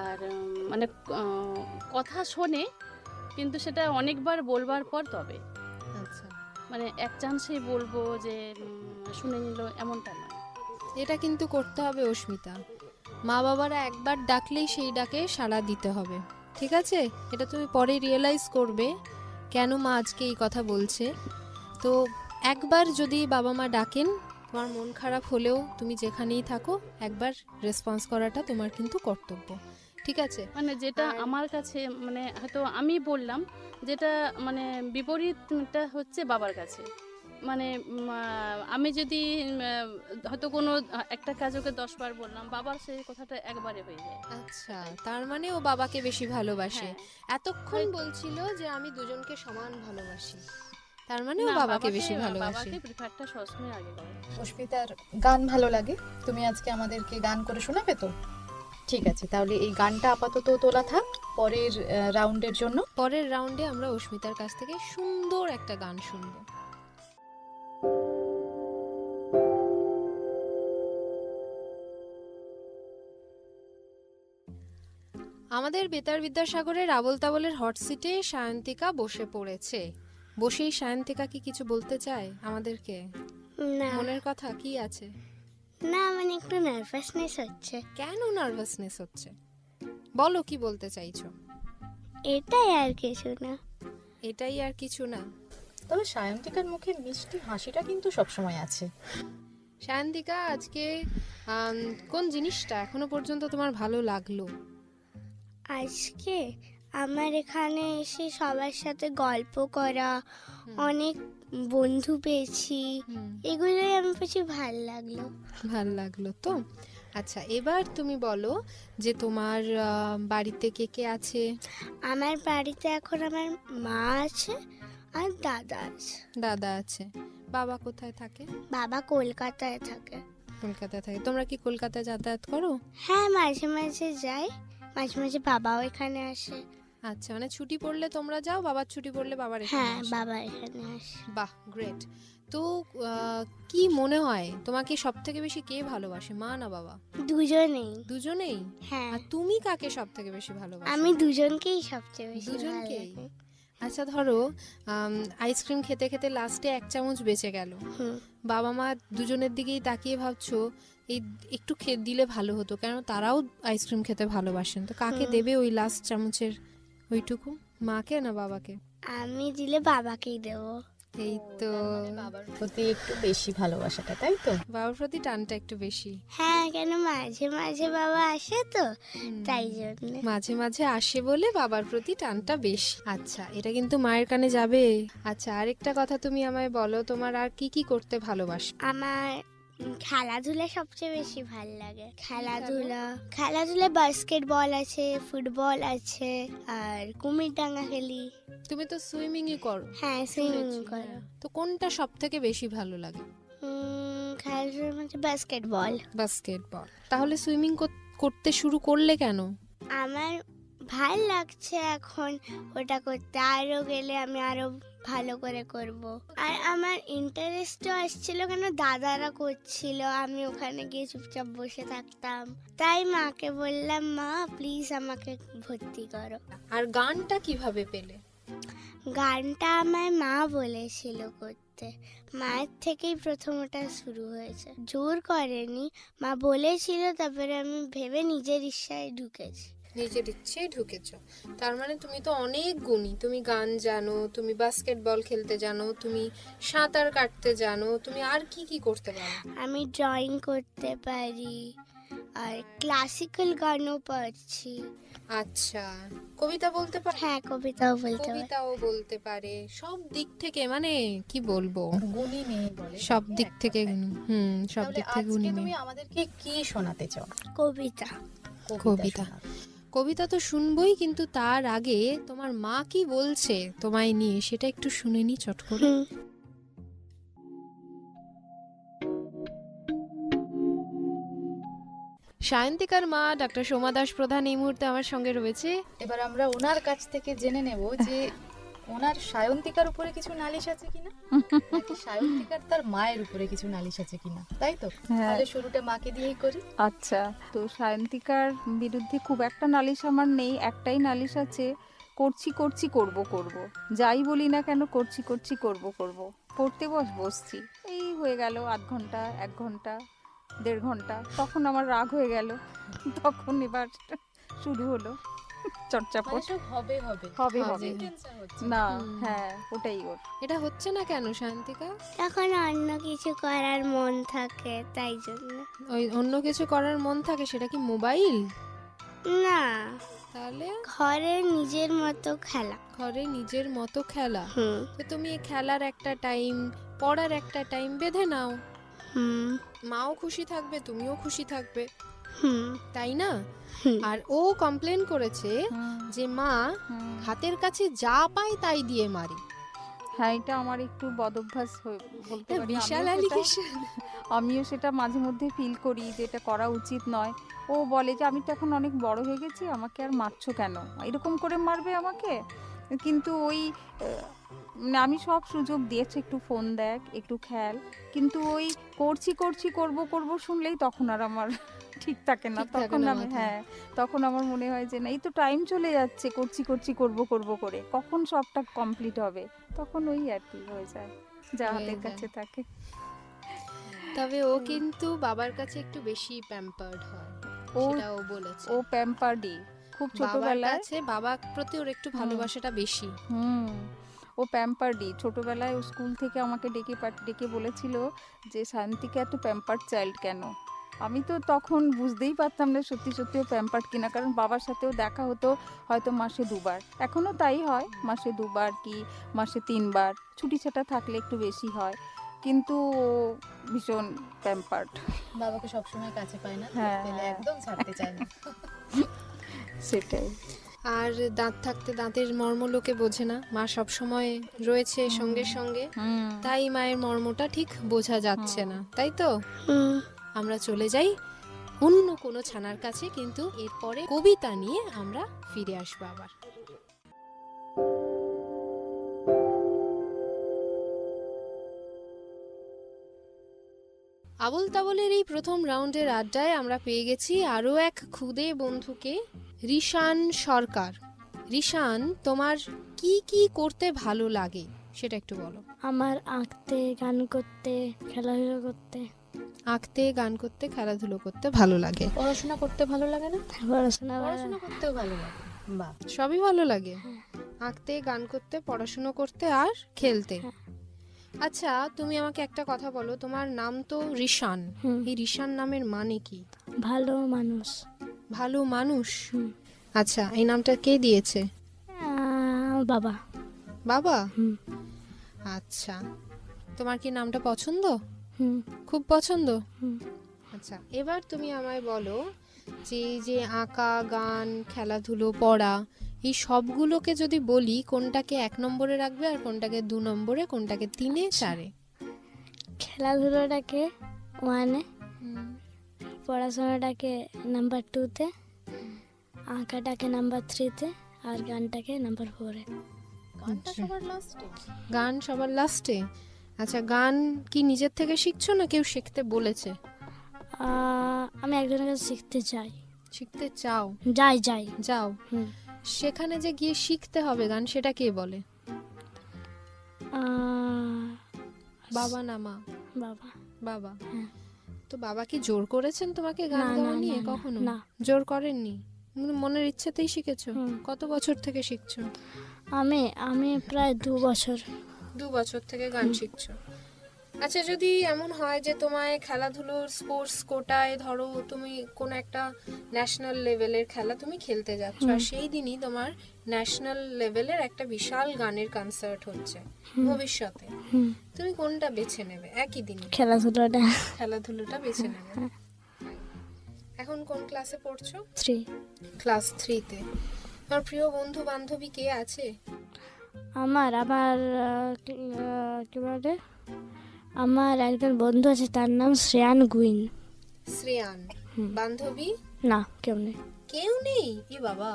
H: আর মানে কথা শোনে, কিন্তু সেটা অনেকবার বলবার পর তবে,
A: আচ্ছা,
H: মানে এক চান্সেই বলবো যে শুনে নিল এমনটা নয়।
A: এটা কিন্তু করতে হবে অস্মিতা। মা বাবারা একবার ডাকলেই সেই ডাকে সাড়া দিতে হবে, ঠিক আছে? এটা তুমি পরে রিয়েলাইজ করবে কেন মা আজকে এই কথা বলছে। তো একবার যদি বাবা মা ডাকেন তোমার মন খারাপ হলেও তুমি যেখানেই থাকো একবার রেসপন্স করাটা তোমার কিন্তু কর্তব্য, ঠিক আছে?
H: মানে যেটা আমার কাছে মানে হয়তো আমি বললাম, যেটা মানে বিপরীতটা হচ্ছে বাবার কাছে। মানে আমি যদি হয়তো কোনো একটা কাজ ওকে 10 বার বললাম, বাবার সেই কথাটা একবারে হয়ে যায়।
A: আচ্ছা, তার মানে ও বাবাকে বেশি ভালোবাসে।
H: হ্যাঁ।
A: এতক্ষণ বলছিল যে আমি দুজনকে সমান ভালোবাসি, তার মানে ও
H: না,
A: বাবাকে বেশি ভালোবাসে।
H: বাবাকে প্রিফারটা সবসময় আগে করে।
B: পুষ্পিতার গান ভালো লাগে, তুমি আজকে আমাদেরকে গান করে শোনাবে তো? ঠিক আছে, তাহলে এই গানটা আপাতত তোলা থাক পরের রাউন্ডের জন্য।
A: পরের রাউন্ডে আমরা অস্মিতার কাছ থেকে সুন্দর একটা গান শুনবো। আমাদের বেতার বিদ্যাসাগরের আবোল তাবোলের হট সিটে সায়ন্তিকা বসে পড়েছে। বসেই সায়ন্তিকা কি কিছু বলতে চায় আমাদেরকে?
E: না
A: মনের কথা কি আছে?
E: না, মানে একটু নার্ভাসনেস হচ্ছে,
A: কেন নার্ভাসনেস হচ্ছে? বলো কি বলতে চাইছো।
E: এটাই আর কিছু না।
A: এটাই আর কিছু না?
B: তবে সায়ন্তিকার মুখে মিষ্টি হাসিটা কিন্তু সবসময় আছে।
A: সায়ন্তিকা, আজকে কোন জিনিসটা এখনো পর্যন্ত তোমার ভালো লাগলো?
E: আজকে আমার এখানে এসে সবার সাথে গল্প করা, অনেক বন্ধু পেয়েছি, এগুলোই আমার কাছে ভাল লাগলো।
A: ভাল লাগলো তো? আচ্ছা, এবার তুমি বলো যে তোমার বাড়িতে কে কে আছে?
E: আমার বাড়িতে এখন আমার মা আছে আর দাদা আছে।
A: দাদা আছে। বাবা কোথায় থাকে?
E: বাবা কলকাতায় থাকে।
A: কলকাতায় থাকে। তোমরা কি কলকাতায় যাতায়াত করো?
E: হ্যাঁ, মাঝে মাঝে যাই, মাঝে মাঝে বাবাও এখানে আসে।
A: আচ্ছা, মানে ছুটি পড়লে তোমরা যাও, বাবার ছুটি পড়লে বাবার এখানে
E: হ্যাঁ,
A: আসে।
E: বাবা এখানে আসে।
A: বাহ, গ্রেট। তো কি মনে হয় তোমাকে সব থেকে বেশি কে ভালোবাসে, মা না বাবা?
E: দুজনেই।
A: দুজনেই?
E: হ্যাঁ,
A: আর তুমি কাকে সব থেকে বেশি ভালোবাসো?
E: আমি দুজনকেই সবচেয়ে বেশি ভালো
A: দুজনকেই?
E: লাগে।
A: আচ্ছা, ধরো আইসক্রিম খেতে খেতে লাস্টে 1 চামচ বেঁচে গেল,
E: হুম।
A: বাবা মা দুজনের দিকেই তাকিয়ে ভাবছো এই একটু খেয়ে দিলে ভালো হতো, কেন তারাও আইসক্রিম খেতে ভালোবাসেন, তো কাকে দেবে ওই লাস্ট চামচের ওইটুকু, মাকে না বাবাকে?
E: আমি দিলে বাবাকেই দেবো।
A: এই তো,
B: বাবার প্রতি একটু বেশি ভালোবাসাটা, তাই তো?
A: বাবার প্রতি টানটা একটু বেশি।
E: হ্যাঁ, কেন মাঝে মাঝে বাবা আসে তো,
A: হুম।
E: তাই জন্য।
A: মাঝে মাঝে আসে বলে বাবার প্রতি টানটা বেশি। আচ্ছা, এটা কিন্তু মায়ের কানে যাবে। আচ্ছা, আরেকটা কথা তুমি আমায় বলো, তোমার আর কি কি করতে ভালোবাসো?
E: আমার খেলাধুলা সবচেয়ে বেশি ভাল লাগে। খেলাধুলা বাস্কেটবল আছে, ফুটবল আছে, আর কুমির ডাঙা খেলি।
A: তুমি তো সুইমিংই করো।
E: হ্যাঁ, সুইমিং
A: শুনেছি,
E: করো।
A: হ্যাঁ। তো কোনটা সব থেকে বেশি ভালো লাগে?
E: খেলাধুলার মধ্যে বাস্কেটবল।
A: বাস্কেটবল। তাহলে সুইমিং করতে শুরু করলে কেন?
E: আমার ভাল লাগছে এখন ওটা করতে, আরো গেলে আমি আরো ভালো করে করব। আর আমার ইন্টারেস্টও আসছিল, কেন দাদারা করছিল, আমি ওখানে গিয়ে চুপচাপ বসে থাকতাম। তাই মাকে বললাম, মা প্লিজ আমাকে ভর্তি করো।
A: আর গানটা কিভাবে পেলে?
E: গানটা আমার মা বলেছিল করতে, মায়ের থেকেই প্রথম ওটা শুরু হয়েছে, জোর করেনি, মা বলেছিল, তারপরে আমি ভেবে নিজের ইচ্ছায় ঢুকেছি।
A: নিজের ইচ্ছেই ঢুকেছো। তার মানে তুমি তো অনেক গুণী, তুমি গান জানো, তুমি বাস্কেটবল খেলতে জানো, তুমি সাঁতার কাটতে জানো, তুমি আর কি কি করতে পারো?
E: আমি ড্রয়িং করতে পারি, আর ক্লাসিক্যাল গানও পারছি।
A: আচ্ছা, কবিতা বলতে পারো?
E: হ্যাঁ, কবিতাও বলতে পারি।
A: কবিতাও বলতে পারে, সব দিক থেকে, মানে কি বলবো,
B: গুণী মেয়ে বলে।
A: সব দিক থেকে গুণী। সব
B: তাহলে
A: দিক থেকে
B: আজকে
A: গুণী
B: তুমি
A: মেয়ে।
B: আমাদেরকে কি শোনাতে চাও?
E: কবিতা।
A: কবিতা।
B: শোনাও।
A: কবিতা তো শুনবোই, কিন্তু তার আগে তোমার মা কি বলছে তোমায় নিয়ে সেটা একটু শুনে নি চট করে। সায়ন্তিকার মা ডাক্তার সোমা দাস প্রধান এই মুহূর্তে আমার সঙ্গে রয়েছে।
B: এবার আমরা ওনার কাছ থেকে জেনে নেব যে ওনার সায়ন্তিকার উপরে কিছু নালিশ আছে কিনা, নাকি সায়ন্তিকার তার মায়ের উপরে কিছু নালিশ আছে কিনা, তাই তো? তাহলে শুরুটা মাকে দিয়েই করি।
I: আচ্ছা, তো সায়ন্তিকার বিরুদ্ধে খুব একটা নালিশ আমার নেই, একটাই নালিশ আছে, করছি করছি করব করব, যাই বলি না কেন করছি করছি করব করব, পড়তে বসছি, এই হয়ে গেল আধ ঘন্টা 1 ঘন্টা 1.5 ঘন্টা, তখন আমার রাগ হয়ে গেল, তখন এবার শুরু হলো। চর্চাপট
B: মানে সব হবে হবে
I: হবে
A: হবে।
I: হবে
B: টেনশন হচ্ছে
I: না
A: হুম।
I: হ্যাঁ ওটাই ওর
A: এটা হচ্ছে না কেন শান্তিকা?
E: তখন অন্য কিছু করার মন থাকে তাই জন্য।
A: ওই অন্য কিছু করার মন থাকে, সেটা কি মোবাইল?
E: না,
A: তাহলে
E: ঘরে নিজের মতো খেলা।
A: ঘরে নিজের মতো খেলা।
E: হুম
A: তো তুমি এই খেলার একটা টাইম, পড়ার একটা টাইম বেঁধে নাও,
E: হুম
A: মাও খুশি থাকবে, তুমিও খুশি থাকবে,
E: হুম
A: তাই না?
E: হুম।
A: আর ও কমপ্লেন করেছে যে মা হাতের কাছে যা পাই তাই দিয়ে মারি।
I: হ্যাঁ এটা আমার একটু বদভ্যাস বলতে
A: এটা
I: পারি।
A: বিশাল
I: আমিও সেটা-
A: অ্যালিগেশন।
I: আমিও সেটা মাঝে মধ্যে ফিল করি যে এটা করা উচিত নয়। ও বলে যে আমি তো এখন অনেক বড় হয়ে গেছি, আমাকে আর মারছো কেন, এরকম করে মারবে আমাকে। কিন্তু ওই মানে আমি সব সুযোগ দিয়েছি, একটু ফোন দেখ, একটু খেল, কিন্তু ওই করবো শুনলেই তখন আর আমার ঠিক থাকে না।
A: ঠিক থাকে
I: তখন
A: না
I: আমি
A: মাথায়।
I: হ্যাঁ তখন আমার মনে হয় যে না, এই তো টাইম চলে যাচ্ছে, করবো করে কখন সবটা কমপ্লিট হবে, তখন ওই আর কি হয়ে যায় যা
A: হয়ে
I: হাতের
A: যায়।
I: কাছে থাকে।
A: তবে ও কিন্তু বাবার কাছে একটু বেশি প্যাম্পার্ড হয়,
I: ও-
A: সেটা ও বলেছে।
I: ও প্যাম্পার্ডি খুব
A: বাবার
I: ছোটবেলায়।
A: কাছে, বাবার প্রতি ওর একটু ভালোবাসাটা বেশি।
I: ও প্যাম্পার্ডি ছোটবেলায় ও স্কুল থেকে আমাকে ডেকে বলেছিল যে শান্তিকে এত প্যাম্পার্ড চাইল্ড কেন। আমি তো তখন বুঝতেই পারতাম না সত্যি সত্যি ও প্যাম্পার্ড কিনা, কারণ বাবার সাথেও দেখা হতো হয়তো মাসে 2 বার, এখনও তাই হয়, মাসে 2 বার কি মাসে 3 বার, ছুটি ছাটা থাকলে একটু বেশি হয়, কিন্তু ও ভীষণ প্যাম্পার্ড।
B: বাবাকে সবসময় কাছে পায় না,
I: হ্যাঁ,
B: পেলে
I: হ্যাঁ।
B: একদম ছাড়তে চায় না।
I: সেটাই।
A: আর দাঁত থাকতে দাঁতের মর্ম লোকে বোঝে না, মা সব সময় রয়েছে সঙ্গে সঙ্গে, তাই মায়ের মর্মটা ঠিক বোঝা যাচ্ছে না, তাই তো?
E: হুম।
A: আমরা চলে যাই অন্য কোনো ছানার কাছে, কিন্তু এরপরে কবিতা নিয়ে আমরা ফিরে আসবো আবার। আবল তাবলের এই প্রথম রাউন্ডের আড্ডায় আমরা পেয়ে গেছি আরও এক খুদে বন্ধুকে, রিশান সরকার। রিশান, তোমার কি কি করতে ভালো লাগে সেটা একটু বলো।
E: আমার আঁকতে, গান করতে, খেলাধুলা করতে।
A: আঁকতে, গান করতে, খেলাধুলো করতে ভালো লাগে।
B: পড়াশোনা করতে ভালো লাগে না?
E: পড়াশোনা
B: পড়াশোনা করতেও ভালো লাগে। বাহ,
A: সবই ভালো লাগে, আঁকতে, গান করতে, পড়াশুনো করতে আর খেলতে। আচ্ছা, তুমি আমাকে একটা কথা বলো, তোমার নাম তো রিশান,
E: হুম।
A: এই রিশান নামের মানে কি?
E: ভালো মানুষ।
A: ভালো মানুষ।
E: হুম।
A: আচ্ছা, এই নামটা কে দিয়েছে?
E: বাবা।
A: বাবা?
E: হুম।
A: আচ্ছা, তোমার কি নামটা পছন্দ?
E: হুম
A: খুব পছন্দ?
E: হুম।
A: আচ্ছা, এবার তুমি আমায় বলো যে এই যে আঁকা, গান, খেলাধুলো, পড়া, এই সবগুলোকে যদি বলি কোনটাকে 1 নম্বরে রাখবে আর কোনটাকে 2 নম্বরে, কোনটাকে 3-এ 4-এ?
E: খেলাধুলাটাকে 1-এ, পড়াশোনাটাকে নাম্বার 2-তে, আঁকাটাকে নাম্বার 3-তে, আর গানটাকে নাম্বার 4-এ।
B: গানটা সবার লাস্টে।
A: গান সবার লাস্টে? আচ্ছা, গান কি নিজের থেকে শিখছো না কেউ শিখতে বলেছে?
E: আমি একজনের কাছে শিখতে চাই।
A: শিখতে চাও?
E: যাই।
A: যাও।
E: হুম।
A: সেখানে যে গিয়ে শিখতে হবে গান, সেটা কে বলে? বাবা না মা?
E: বাবা।
A: বাবা।
E: হ্যাঁ।
A: তো বাবা কি জোর করেছেন তোমাকে গান
E: না,
A: গাওয়া
E: না,
A: নিয়ে
E: না, না,
A: কখনো?
E: না।
A: জোর করেননি, মনের ইচ্ছেতেই শিখেছো?
E: হুম।
A: কত বছর থেকে শিখছো?
E: আমি প্রায় 2 বছর।
A: 2 বছর থেকে গান শিখছো। আচ্ছা, যদি এমন হয় যে তোমায় খেলাধুলোর স্পোর্টস কোটায়, ধরো তুমি কোন একটা ন্যাশনাল লেভেলের খেলা তুমি খেলতে যাচ্ছ, আর সেই দিনই তোমার ন্যাশনাল লেভেলের একটা বিশাল গানের কনসার্ট হচ্ছে ভবিষ্যতে,
E: হুম।
A: তুমি কোনটা বেছে নেবে একই দিনে?
E: খেলাধুলাটা।
A: খেলাধুলোটা বেছে নেবে। এখন কোন ক্লাসে পড়ছো?
E: 3।
A: ক্লাস 3-তে। তোমার প্রিয় বন্ধু বান্ধবী কে আছে?
E: আমার কি বলে, আমার একজন বন্ধু আছে, তার নাম শ্রেয়ান গুইন।
A: শ্রেয়ান। বান্ধবী?
E: না, কেউ নেই।
A: কেউ নেই? এ বাবা,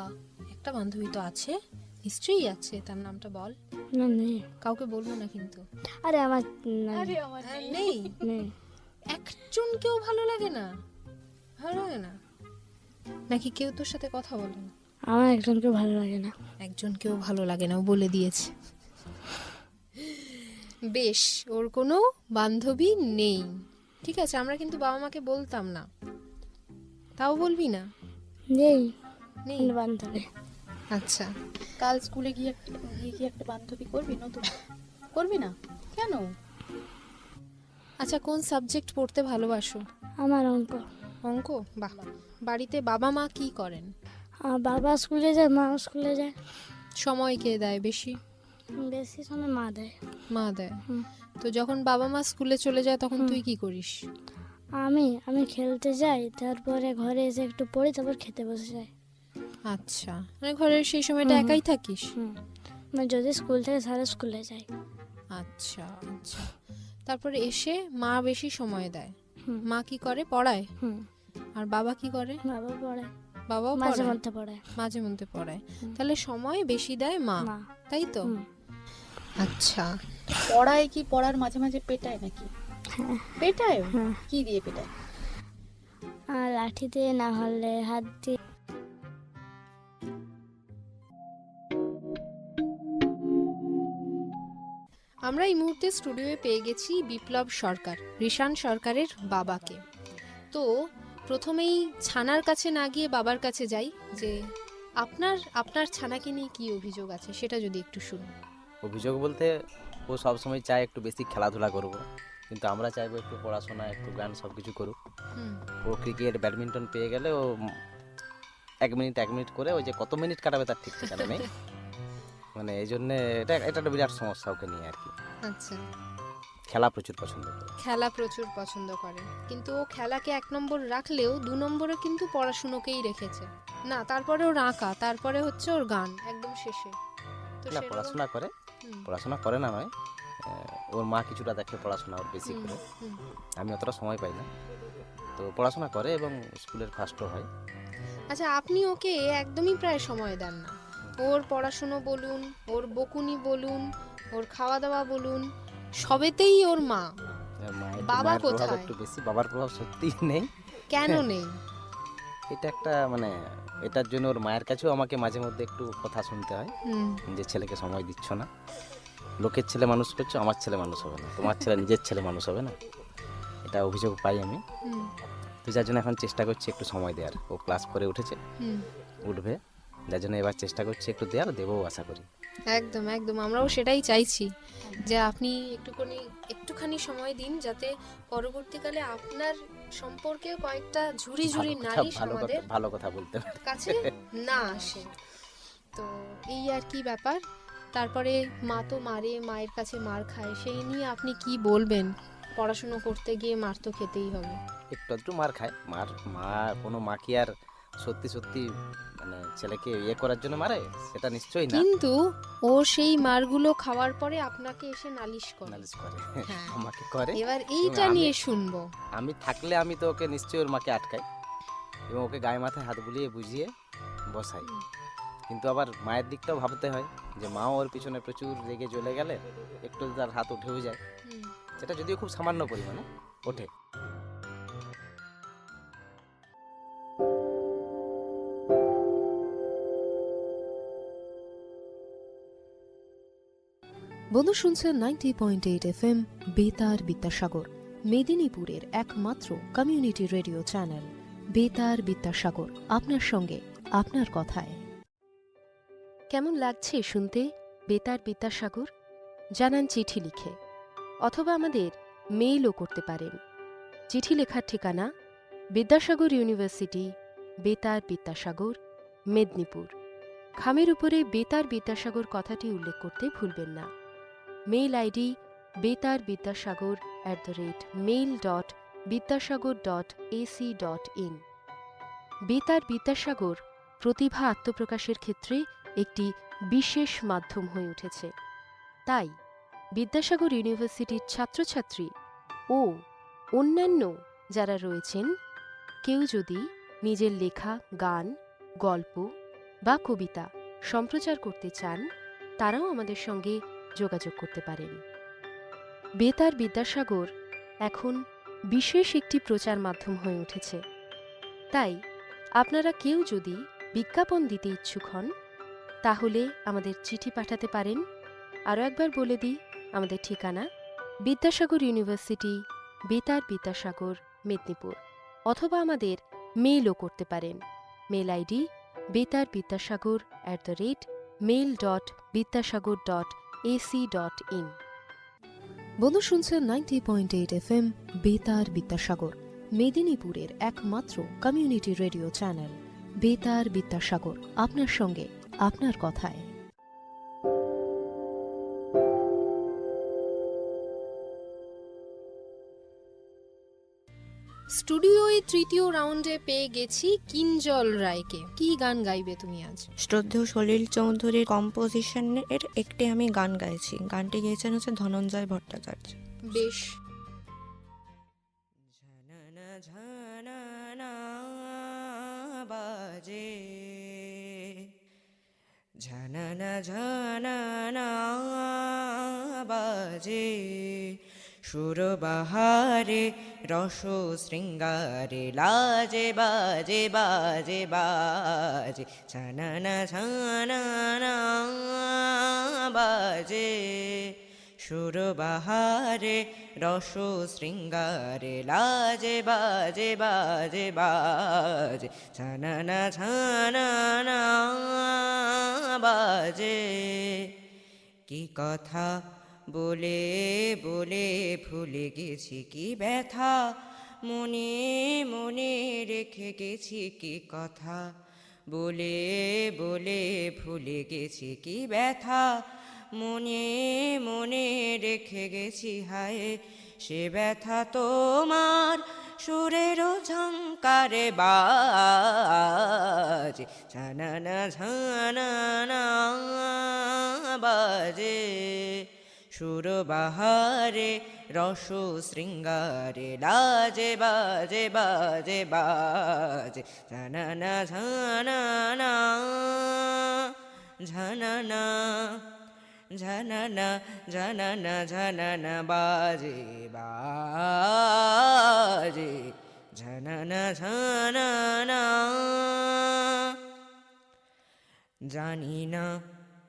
A: একটা বান্ধবী তো আছে, নিশ্চয়ই আছে, তার নামটা বল।
E: না, নেই।
A: কাউকে বলবো না কিন্তু।
E: আরে আমার
A: নেই?
E: নেই।
A: একজনকেও ভালো লাগে না? ভালো লাগে না নাকি কেউ তোর সাথে কথা বলে না?
E: আমার একজনকে ভালো লাগে না।
A: একজনকেও ভালো লাগে না, ও বলে দিয়েছে। বেশ, ওর কোনো বান্ধবী নেই, ঠিক আছে। আমরা কিন্তু বাবা মাকে বলতাম না, তাও বলবি না?
E: নেই
A: নেই?
E: বান্ধবী।
A: আচ্ছা,
B: কাল স্কুলে গিয়ে কি একটা বান্ধবী করবি নতুন? করবি না কেন?
A: আচ্ছা, কোন সাবজেক্ট পড়তে ভালোবাসো?
E: আমার অঙ্ক।
A: অঙ্ক? বাহ। বাড়িতে বাবা মা কি করেন?
E: বাবা স্কুলে যায়, মা স্কুলে যায়।
A: সময় কে দেয় বেশি?
E: বেশি সময় মা দেয়।
A: মা দেয়।
E: হুম।
A: তো যখন বাবা মা স্কুলে চলে যায় তখন তুই কি করিস?
E: আমি খেলতে যাই, তারপরে ঘরে এসে একটু পড়ি, তারপর খেতে বসে যাই।
A: আচ্ছা, মানে ঘরের সেই সময়টা
E: হুম।
A: একাই থাকিস?
E: মানে যদি স্কুল থেকে সারা স্কুলে যাই।
A: আচ্ছা আচ্ছা। তারপরে এসে মা বেশি সময় দেয়।
E: হুম।
A: মা কি করে? পড়ায়?
E: হুম।
A: আর বাবা কি করে?
E: বাবা পড়ায়,
A: বাবাও
E: মাঝে
A: পড়ায়?
E: মধ্যে পড়ায়।
A: মাঝে মধ্যে পড়ায়।
E: হুম।
A: তাহলে সময় বেশি দেয় মা,
E: মা।
A: তাই তো?
E: হুম।
A: আচ্ছা।
B: পড়ায় কি পড়ার মাঝে মাঝে পেটায় নাকি? পেটায়?
E: হ্যাঁ।
B: কি দিয়ে পেটায়?
E: আর লাঠি দিয়ে, না হলে হাত দিয়ে।
A: আমরা এই মুহূর্তে স্টুডিওয়ে পেয়ে গেছি বিপ্লব সরকার, ঋষান সরকারের বাবাকে। তো প্রথমেই ছানার কাছে না গিয়ে বাবার কাছে যাই, যে আপনার ছানাকে নিয়ে কি অভিযোগ আছে সেটা যদি একটু শুনি।
J: অভিযোগ বলতে ও সবসময় চায় একটু বেশি খেলাধুলা করব, কিন্তু আমরা চাইবো একটু পড়াশোনা, একটু গান সব কিছু করুক।
A: হুম।
J: ও ক্রিকেট ব্যাডমিন্টন পেয়ে গেলে ও 1 মিনিট করে ওই যে কত মিনিট কাটাবে তার ঠিক ঠিকানা নেই। মানে এই জন্যে এটা একটা বিরাট সমস্যা ওকে নিয়ে আর কি।
A: আচ্ছা,
J: খেলা প্রচুর পছন্দ করে।
A: খেলা প্রচুর পছন্দ করে, কিন্তু ও খেলাকে 1 নম্বর রাখলেও 2 নম্বরে কিন্তু পড়াশুনোকেই রেখেছে। না, তারপরে ওর আঁকা, তারপরে হচ্ছে ওর গান একদম শেষে। তো
J: না,
A: সেরকম-
J: পড়াশোনা করে,
A: হুম,
J: পড়াশোনা করে না নয়, ওর মা কিছুটা দেখে পড়াশোনা ওর বেশি
A: হুম,
J: করে।
A: হুম।
J: আমি অতটা সময় পাই না, তো পড়াশোনা করে এবং স্কুলের ফার্স্টও হয়।
A: আচ্ছা, আপনি ওকে একদমই প্রায় সময় দেন না। ওর পড়াশুনো বলুন, ওর বকুনি বলুন, ওর খাওয়া দাওয়া বলুন, সবেতেই ওর মা। বাবা
J: মায়ের প্রভাব
A: কোথায়?
J: একটু বেশি, বাবার প্রভাব সত্যিই নেই।
A: কেন নেই?
J: এটা একটা মানে এটার জন্য ওর মায়ের কাছেও আমাকে মাঝে মধ্যে একটু কথা শুনতে হয়
A: হুম,
J: যে ছেলেকে সময় দিচ্ছ না, লোকের ছেলে মানুষ করছো, আমার ছেলে মানুষ হবে না, তোমার ছেলে নিজের ছেলে মানুষ হবে না, এটা অভিযোগ পাই আমি।
A: হুম,
J: তো যার জন্য এখন চেষ্টা করছি একটু সময় দেওয়ার। ও ক্লাস করে উঠেছে,
A: হুম।
J: উঠবে, যার জন্য এবার চেষ্টা করছি একটু দেওয়ার, দেবও আশা করি।
A: একদম একদম, আমরাও সেটাই চাইছি যে আপনি একটুখানি সময় দিন, যাতে পরবর্তীকালে আপনার সম্পর্কে কয়েকটা ঝুড়ি ঝুড়ি নালিশ আমাদের
J: ভালো কথা বলতে পারি।
A: কাছে না আসে। তো এই আর কি ব্যাপার। তারপরে মা তো মারে, মায়ের কাছে মার খায়, সেই নিয়ে আপনি কি বলবেন? পড়াশুনো করতে গিয়ে মার তো খেতেই হবে।
J: একটু মার খায়, মা কোনো মা কি আর সত্যি সত্যি মানে ছেলেকে ইয়ে করার জন্য মারে? সেটা নিশ্চয়ই না,
A: কিন্তু ও সেই মারগুলো খাওয়ার পরে আপনাকে এসে নালিশ করে।
J: নালিশ করে,
A: হ্যাঁ।
J: আমাকে করে।
A: এবার এইটা
J: আমি-
A: নিয়ে শুনবো।
J: আমি থাকলে আমি তো ওকে নিশ্চয়ই ওর মাকে আটকাই এবং ওকে গায়ে মাথায় হাত বুলিয়ে বুঝিয়ে বসাই। কিন্তু আবার মায়ের দিকটাও ভাবতে হয় যে মাও ওর পিছনে প্রচুর রেগে জ্বলে গেলে একটু তার হাত উঠেও যায়,
A: হুম।
J: সেটা যদিও খুব সামান্য পরিমাণে ওঠে।
K: বন্ধু শুনছেন 90.8 FM বেতার বিদ্যাসাগর, মেদিনীপুরের একমাত্র কমিউনিটি রেডিও চ্যানেল বেতার বিদ্যাসাগর, আপনার সঙ্গে আপনার কথায়। কেমন লাগছে শুনতে বেতার বিদ্যাসাগর? জানান চিঠি লিখে, অথবা আমাদের মেইলও করতে পারেন। চিঠি লেখার ঠিকানা বিদ্যাসাগর ইউনিভার্সিটি, বেতার বিদ্যাসাগর, মেদিনীপুর। খামের উপরে বেতার বিদ্যাসাগর কথাটি উল্লেখ করতে ভুলবেন না। Mail ID betarbidasagar@mail.bidyasagar.ac.in। বেতার বিদ্যাসাগর প্রতিভা আত্মপ্রকাশের ক্ষেত্রে একটি বিশেষ মাধ্যম হয়ে উঠেছে। তাই বিদ্যাসাগর ইউনিভার্সিটির ছাত্রছাত্রী ও অন্যান্য যারা রয়েছেন, কেউ যদি নিজের লেখা গান, গল্প বা কবিতা সম্প্রচার করতে চান, তারাও আমাদের সঙ্গে যোগাযোগ করতে পারেন। বেতার বিদ্যাসাগর এখন বিশেষ একটি প্রচার মাধ্যম হয়ে উঠেছে। তাই আপনারা কেউ যদি বিজ্ঞাপন দিতে ইচ্ছুক হন, তাহলে আমাদের চিঠি পাঠাতে পারেন। আরও একবার বলে দিই, আমাদের ঠিকানা বিদ্যাসাগর ইউনিভার্সিটি, বেতার বিদ্যাসাগর, মেদিনীপুর। অথবা আমাদের মেইলও করতে পারেন। মেল আইডি বেতার বিদ্যাসাগর @mail.biddasagor.ac.in। বন্ধু শুনছেন 90.8 FM বেতার বিদ্যাসাগর, মেদিনীপুরের একমাত্র কমিউনিটি রেডিও চ্যানেল বেতার বিদ্যাসাগর, আপনার সঙ্গে আপনার কথায়।
A: স্টুডিওয় তৃতীয় রাউন্ডে পেয়ে গেছি কিঞ্জল রায়কে। কি গান গাইবে তুমি আজ?
C: শ্রদ্ধেয় সলিল চৌধুরীর কম্পোজিশনের একটি আমি গান গাইছি। গানটি গেয়েছেন হচ্ছে ধনঞ্জয় ভট্টাচার্য।
A: বেশ।
C: ঝানানা ঝানানা বাজে, ঝানানা ঝানানা বাজে, সুর বাহারে রস শৃঙ্গারে লাজে বাজে বাজে বাজে, ঝানানা ঝানানা বাজে, সুর বাহারে রস শৃঙ্গারে লাজে বাজে বাজে বাজে, ঝানানা ঝানানা বাজে। কি কথা বলে বলে ভুলে গেছি, কি ব্যথা মনে মনে রেখে গেছি, কি কথা বলে বলে ভুলে গেছি, কি ব্যথা মনে মনে রেখে গেছি। হায় সে ব্যথা তোমার সুরেরও ঝংকারে বাজে, ঝানানা ঝানানা বাজে, সুর বাহারে রস শৃঙ্গারে লাজে বাজে বাজে বাজে, ঝানানা ঝানানা ঝানানা ঝানানা ঝানানা ঝানানা বাজে বাজে, ঝানানা ঝানানা। জানি না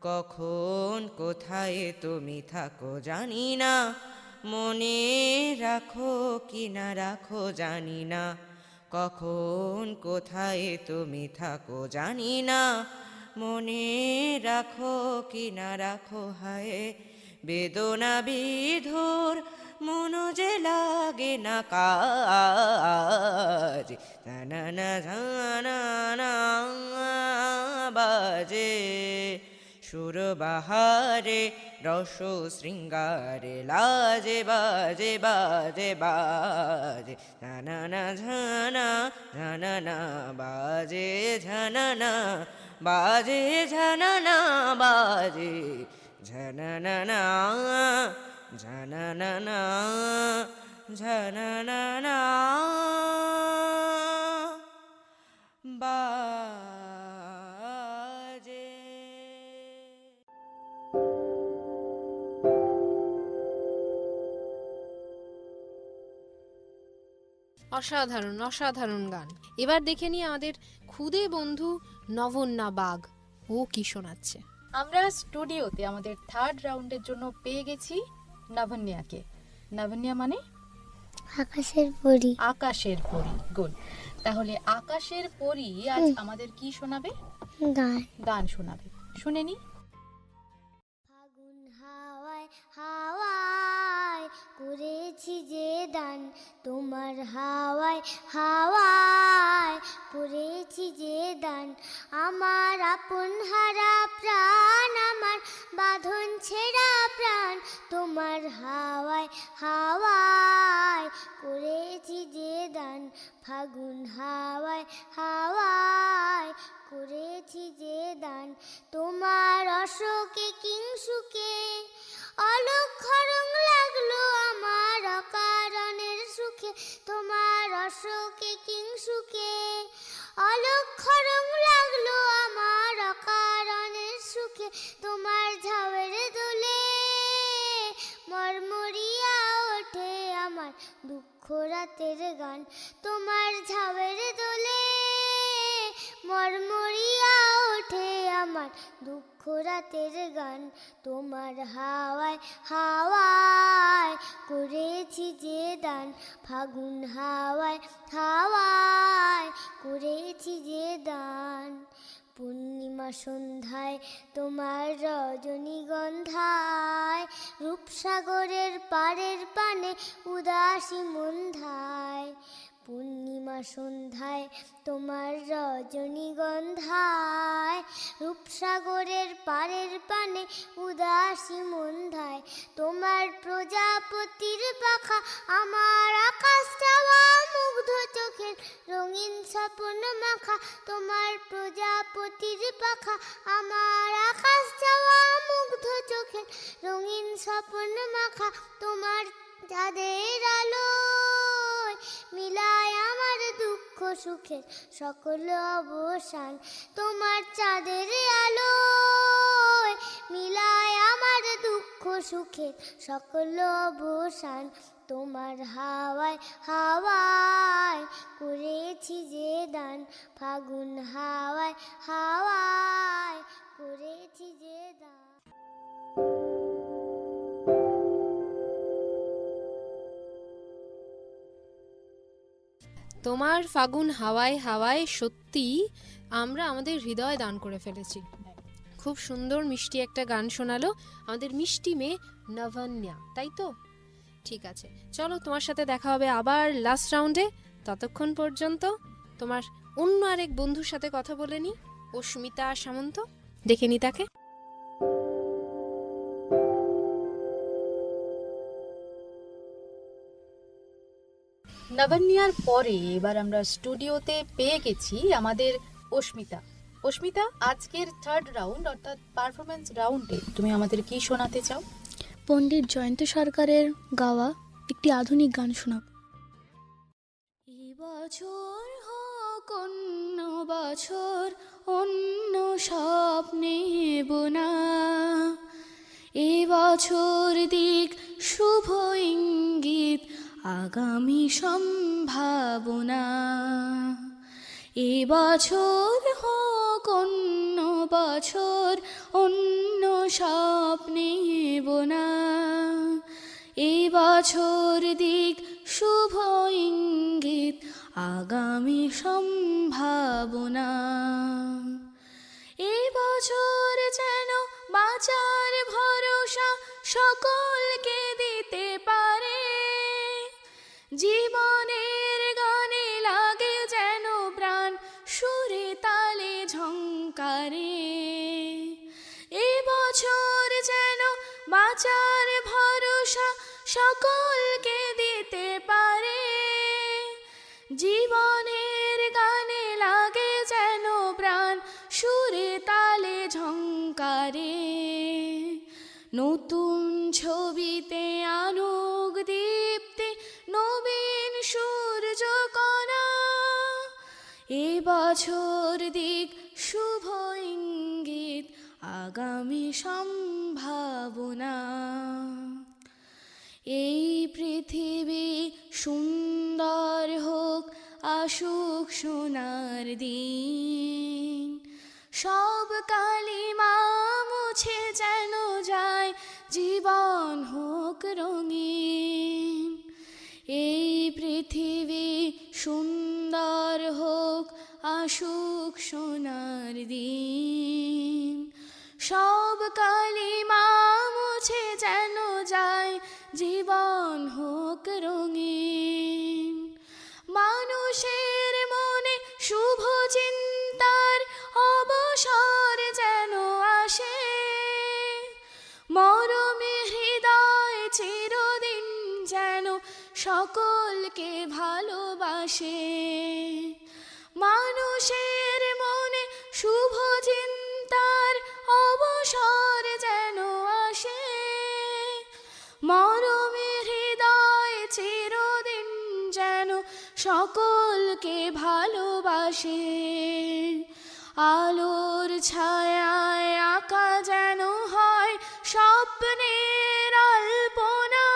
C: কখন কোথায় তুমি থাকো, জানি না মনে রাখো কি না রাখো, জানি না কখন কোথায় তুমি থাকো, জানি না মনে রাখো কি না রাখো। হায় বেদনা বিধুর মন যে লাগে না কাজ, ঝানানা ঝানানা বাজে, সুর বাহারে রস শৃঙ্গারে লাজে বাজে বাজে বাজে, ঝানানা ঝানা ঝানানা বাজে, ঝানানা বাজে ঝানানা বাজে, ঝানানা ঝানানা ঝানানা বাজে।
A: অসাধারণ অসাধারণ গান। এবার দেখে নিই আমাদের খুদে বন্ধু নভন্যা বাগ, ও কি শোনাচ্ছে।
B: আমরা স্টুডিওতে আমাদের থার্ড রাউন্ডের জন্য পেয়ে গেছি নাভান্যাকে। নাভান্যা মানে
E: আকাশের পরি।
B: আকাশের পরি, গুড। তাহলে আকাশের পরি আজ আমাদের কি শোনাবে?
E: গান।
B: গান শোনাবে, শুনে নি।
E: ফাগুন হাওয়ায় হাওয়ায় করেছি যে দান, তোমার হাওয়ায় হাওয়ায় করেছি যে দান, আমার আপন হারা প্রাণ, আমার বাঁধন ছেঁড়া প্রাণ, তোমার হাওয়ায় হাওয়ায় করেছি যে দান, ফাগুন হাওয়ায় হাওয়ায় করেছি যে দান, তোমার অশোকে কিংসুকে অলক্ষ্য রং লাগলো আমার অকারণের সুখে, তোমার অশোকে কিংসুকে অলক্ষ্য রং লাগলো আমার অকারণের সুখে, তোমার ঝাউয়ের দোলে মরমরিয়া ওঠে আমার দুঃখ রাতের গান, তোমার ঝাউয়ের দোলে মরমরিয়া ওঠে আমার দুঃখ রাতের গান, তোমার হাওয়ায় হাওয়ায় করেছি যে দান, ফাগুন হাওয়ায় হাওয়ায় করেছি যে দান, পূর্ণিমা সন্ধ্যায় তোমার রজনীগন্ধায়, রূপসাগরের পাড়ের পানে উদাসী মন্ধায়। পূর্ণিমা সন্ধ্যায় তোমার রজনীগন্ধায়, রূপসাগরের পাড়ের পানে উদাসী মন্ধায়। তোমার প্রজাপতির পাখা আমার আকাশ চাওয়া মুগ্ধ চোখের রঙিন স্বপ্ন মাখা। তোমার প্রজাপতির পাখা আমার আকাশ চাওয়া মুগ্ধ চোখের রঙিন স্বপ্ন মাখা। তোমার চাঁদের আলোয় মিলায় আমার দুঃখ সুখের সকল অবসান। তোমার চাঁদের আলোয় মিলায় আমার দুঃখ সুখের সকল অবসান। তোমার হাওয়ায় হাওয়ায় করেছি যে দান, ফাগুন হাওয়ায় হাওয়ায় করেছি যে দান।
A: তোমার ফাগুন হাওয়ায় হাওয়ায় সত্যি আমরা আমাদের হৃদয় দান করে ফেলেছি। খুব সুন্দর মিষ্টি একটা গান শোনালো আমাদের মিষ্টি মেয়ে নভান্যা, তাই তো? ঠিক আছে, চলো তোমার সাথে দেখা হবে আবার লাস্ট রাউন্ডে। ততক্ষণ পর্যন্ত তোমার অন্য আরেক বন্ধুর সাথে কথা বলে নি, অস্মিতা সামন্ত, ডেকে নি তাকে।
B: নবান্যার পরে এবার আমরা স্টুডিওতে পেয়ে গেছি আমাদের অস্মিতা। অস্মিতা, আজকের থার্ড রাউন্ড অর্থাৎ পারফরমেন্স রাউন্ডে তুমি আমাদের কি শোনাতে চাও?
G: পণ্ডিত জয়ন্ত সরকারের গাওয়া একটি আধুনিক গান শোনাব। এবছর হোক অন্য বছর, অন্য স্বপ্নে বোনা, এবছর দিক শুভ ইঙ্গিত, আগামী সম্ভাবনা। এবছর হোক অন্য বছর, অন্য স্বপ্নে বোনা, এবছর দিক শুভ ইঙ্গিত, আগামী সম্ভাবনা। এবছর যেন বাঁচার ভরসা সকলকে দিতে পারে, জীবনের গানে লাগে যেন প্রাণ, সুরে তালে ঝংকারে। এবছর যেন বাঁচার ভরসা সকলকে দিতে পারে, জীবনের গানে লাগে যেন প্রাণ, সুরে তালে ঝংকারে। নতুন ছবিতে আনুক দীপ্তি, নবীন সূর্যকণা, এবছর দিক শুভ ইঙ্গিত, আগামী সম্ভাবনা। এই পৃথিবী সুন্দর হোক, আসুক সোনার দিন, সব কালিমা মুছে যেন যায়, জীবন হোক রঙিন। এই পৃথিবী সুন্দর হোক, আসুক সোনার দিন, সব কালিমা মুছে যেন যায়, জীবন হোক রঙিন। মানুষের মনে শুভ চিন্তার অবসর যেন আসে, মরমে হৃদয় চিরদিন যেন সকলকে ভালোবাসে। মানুষের মনে শুভ চিন্তার অবসর যেন আসে, মরমে হৃদয় চিরদিন যেন সকলকে ভালোবাসে। আলোর ছায়ায় আঁকা যেন হয় স্বপ্নের আলপনা,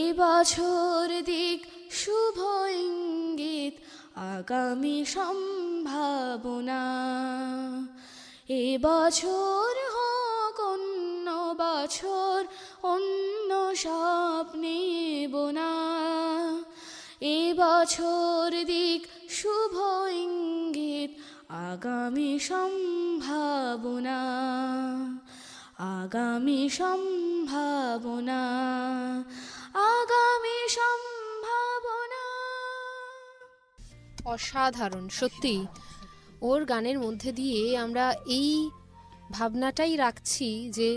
G: এবছর দিক শুভ ইঙ্গিত, আগামী সম্ভাবনা। এবছর হোক অন্য বছর, অন্য স্বপ্নে বোনা, এবছর দিক শুভ ইঙ্গিত,
L: আগামী সম্ভাবনা, আগামী সম্ভাবনা, আগামী সম্ভাবনা।
A: অসাধারণ সত্যি। ওর গানের মধ্যে দিয়ে আমরা এই ভাবনাটাই রাখছি যে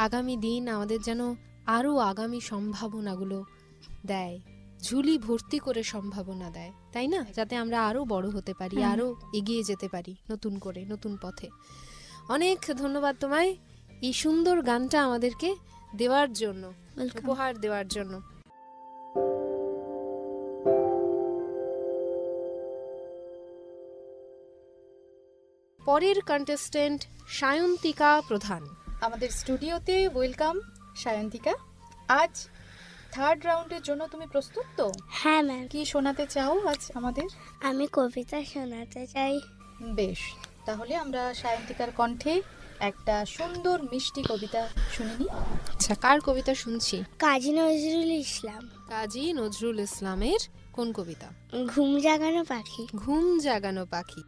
A: আগামী দিন আমাদের যেন আরও আগামী সম্ভাবনাগুলো দেয়, ঝুলি ভর্তি করে সম্ভাবনা দেয়, তাই না? যাতে আমরা আরও বড় হতে পারি, আরও এগিয়ে যেতে পারি নতুন করে, নতুন পথে। অনেক ধন্যবাদ তোমায় এই সুন্দর গানটা আমাদেরকে দেওয়ার জন্য, উপহার দেওয়ার জন্য। পরের কন্টেস্টেন্ট সায়ন্তিকা প্রধান।
B: আমাদের স্টুডিওতে ওয়েলকাম সায়ন্তিকা। আজ থার্ড রাউন্ডের জন্য তুমি প্রস্তুত তো?
E: হ্যাঁ ম্যাম।
B: কি শোনাতে চাও আজ আমাদের?
E: আমি কবিতা শোনাতে চাই।
B: বেশ, তাহলে আমরা সায়ন্তিকার কণ্ঠে একটা সুন্দর মিষ্টি কবিতা শুনে নিই।
A: আচ্ছা, কার কবিতা শুনছি?
E: কাজী নজরুল ইসলাম।
A: কাজী নজরুল ইসলামের কোন কবিতা?
E: ঘুম জাগানো পাখি।
A: ঘুম জাগানো পাখি।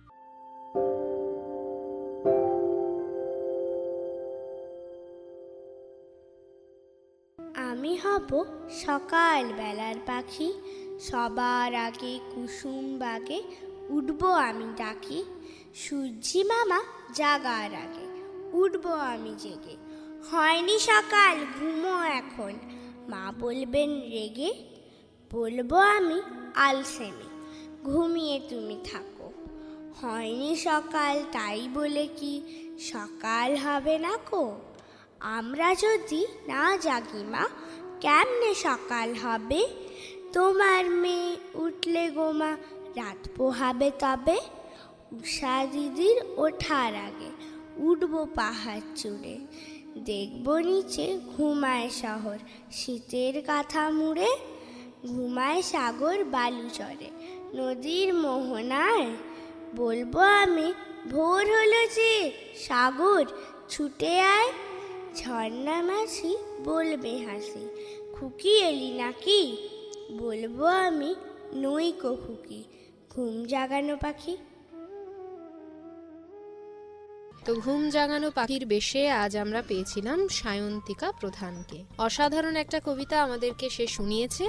E: আমি হব সকাল বেলার পাখি, সবার আগে কুসুম বাগে উঠবো আমি ডাকি। সূর্যি মামা জাগার আগে উঠবো আমি জেগে। হয়নি সকাল ঘুমো এখন, মা বলবেন রেগে। বলবো আমি আলসেমি, ঘুমিয়ে তুমি থাকো। হয়নি সকাল তাই বলে কি সকাল হবে না কো? আমরা যদি না জাগি মা, কেমনে সকাল হবে? তোমার মেয়ে উঠলে গোমা রাত পোহাবে তবে। উষা দিদির ওঠার আগে উঠবো পাহাড় চূড়ে। দেখবো নিচে ঘুমায় শহর শীতের কাঁথা মুড়ে। ঘুমায় সাগর বালু চড়ে নদীর মোহনায়। বলবো আমি ভোর হলো যে সাগর ছুটে আয়। ঝর্ণা মাছি বলবে হাসি, খুকি এলি নাকি? বলবো আমি নই কো খুকি, ঘুম জাগানো পাখি।
A: তো ঘুম জাগানো পাখির বেশে আজ আমরা পেয়েছিলাম সায়ন্তিকা প্রধানকে। অসাধারণ একটা কবিতা আমাদেরকে সে শুনিয়েছে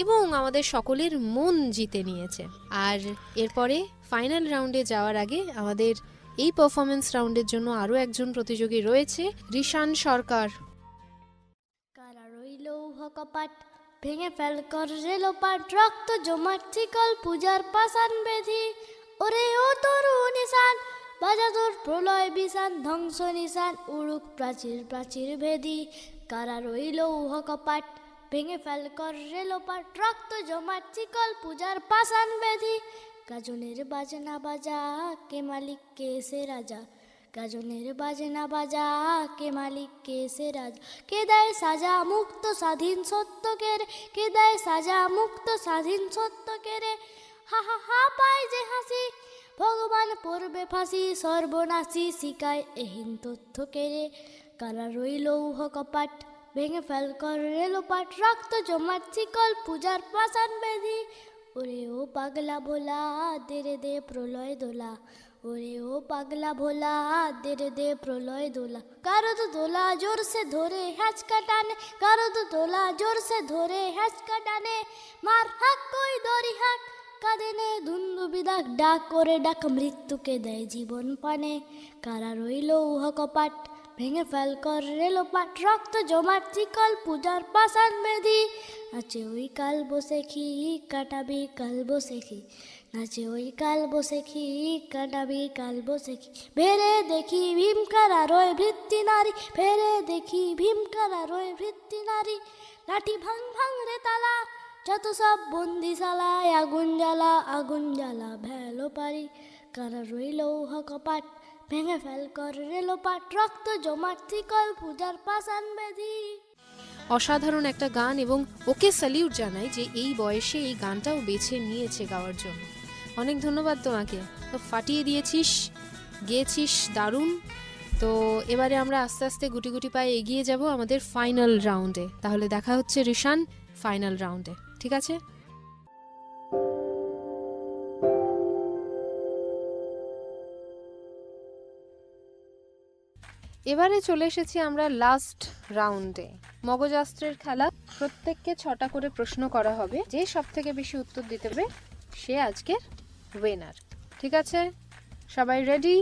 A: এবং আমাদের সকলের মন জিতে নিয়েছে। আর এরপরে ফাইনাল রাউন্ডে যাওয়ার আগে আমাদের এই পারফরমেন্স রাউন্ডের জন্য আরও একজন প্রতিযোগী রয়েছে, রিশান সরকার।
E: কারা রইল কপাট, ভেঙে ফেল কর রেলোপাট। রক্ত জমাট চিকল পূজার পাশান বেধি। ওরে ও তরু নিশান, বাজা তোর প্রলয় বিশান। ধ্বংস নিশান উড়ুক প্রাচীর প্রাচীর ভেদি। কারা রইল কপাট, ভেঙে ফেল কর রেলোপাট। রক্ত জমাট চিকল পূজার পাশান বেধি। গাজনের বাজনা বাজা, কে মালিক কে সে রাজা। গাজনের বাজনা বাজা, কে মালিক কে সে রাজা। কে দেয় সাজা মুক্ত স্বাধীন সত্যকে রে। কে দেয় সাজা মুক্ত স্বাধীন সত্যকে রে। হা হা হা পায় যে হাসি, ভগবান পড়বে ফাঁসি। সর্বনাশী শিকায় এহীন তথ্যকে রে। কারা রইল কপাট, ভেঙে ফেল কর রেলোপাট। রক্ত জমাট চিকল পূজার পাশান বেধি। ওরে ও পাগলা ভোলা, দে রে দে প্রলয় দোলা। ওরে ও পাগলা ভোলা, দে রে দে প্রলয় দোলা। কারো তো দোলা জোর সে ধরে হ্যাচকা টানে। কারো তো দোলা জোর সে ধরে হ্যাচকা টানে। মার হাক কই দড়ি হাক, কাঁদে নে দুন্দুবি ডাক। ডাক করে ডাক মৃত্যুকে দেয় জীবন পানে। কারা রইল কপাট, ভেঙে ফেল কর রেলোপাট। রক্ত জমাট চিকল পূজার পাশান বেধি। নাচে ওই কাল বসে খি, কাটাবি কাল বসে খি। নাচে ওই কাল বসে খি, কাটাবি কাল বসে খি। ভেরে দেখি ভীমকারা রয় ভৃত্তি নারী। ভেরে দেখি ভীমকারা রয় ভৃত্তি নারী। লাঠি ভাঙ ভাঙ রে তালা, যত সব বন্দিশালায়। আগুন জ্বালা আগুন জ্বালা ভেলো পারি। কারা রইল কপাট, ভেঙে ফেল কর রেলোপাট। রক্ত জমাট চিকল পূজার পাশান বেধি।
A: অসাধারণ একটা গান এবং ওকে স্যালিউট জানাই যে এই বয়সে এই গানটাও বেছে নিয়েছে গাওয়ার জন্য। অনেক ধন্যবাদ তোমাকে। তো ফাটিয়ে দিয়েছিস, গেয়েছিস দারুণ। তো এবারে আমরা আস্তে আস্তে গুটি গুটি পায়ে এগিয়ে যাব আমাদের ফাইনাল রাউন্ডে। তাহলে দেখা হচ্ছে রিশান ফাইনাল রাউন্ডে, ঠিক আছে? এবারে চলে এসেছি আমরা লাস্ট রাউন্ডে, মগজাস্ত্রের খেলা। প্রত্যেককে 6টা করে প্রশ্ন করা হবে, যে সব থেকে বেশি উত্তর দিতে পারবে সে আজকের উইনার। ঠিক আছে, সবাই রেডি?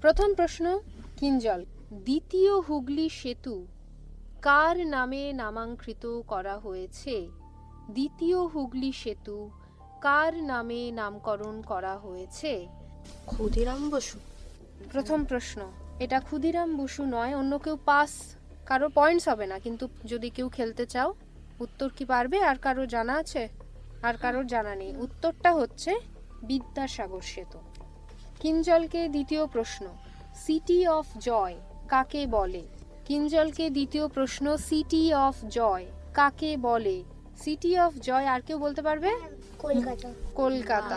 A: প্রথম প্রশ্ন, কিঞ্জল, দ্বিতীয় হুগলি সেতু কার নামে নামাঙ্কিত করা হয়েছে? দ্বিতীয় হুগলি সেতু কার নামে নামকরণ করা হয়েছে?
C: ক্ষুদিরাম বসু।
A: প্রথম প্রশ্ন, এটা ক্ষুদিরাম বসু নয়, অন্য কেউ পাস, কারো পয়েন্টস হবে না, কিন্তু যদি কেউ খেলতে চাও উত্তর কি পারবে? আর কারো জানা আছে? আর কারোর জানা নেই। উত্তরটা হচ্ছে বিদ্যাসাগর সেতু। কিঞ্জলকে দ্বিতীয় প্রশ্ন, সিটি অফ জয় কাকে বলে? কিঞ্জলকে দ্বিতীয় প্রশ্ন, সিটি অফ জয় কাকে বলে? সিটি অফ জয় আর কেউ বলতে পারবে?
E: কলকাতা।
A: কলকাতা।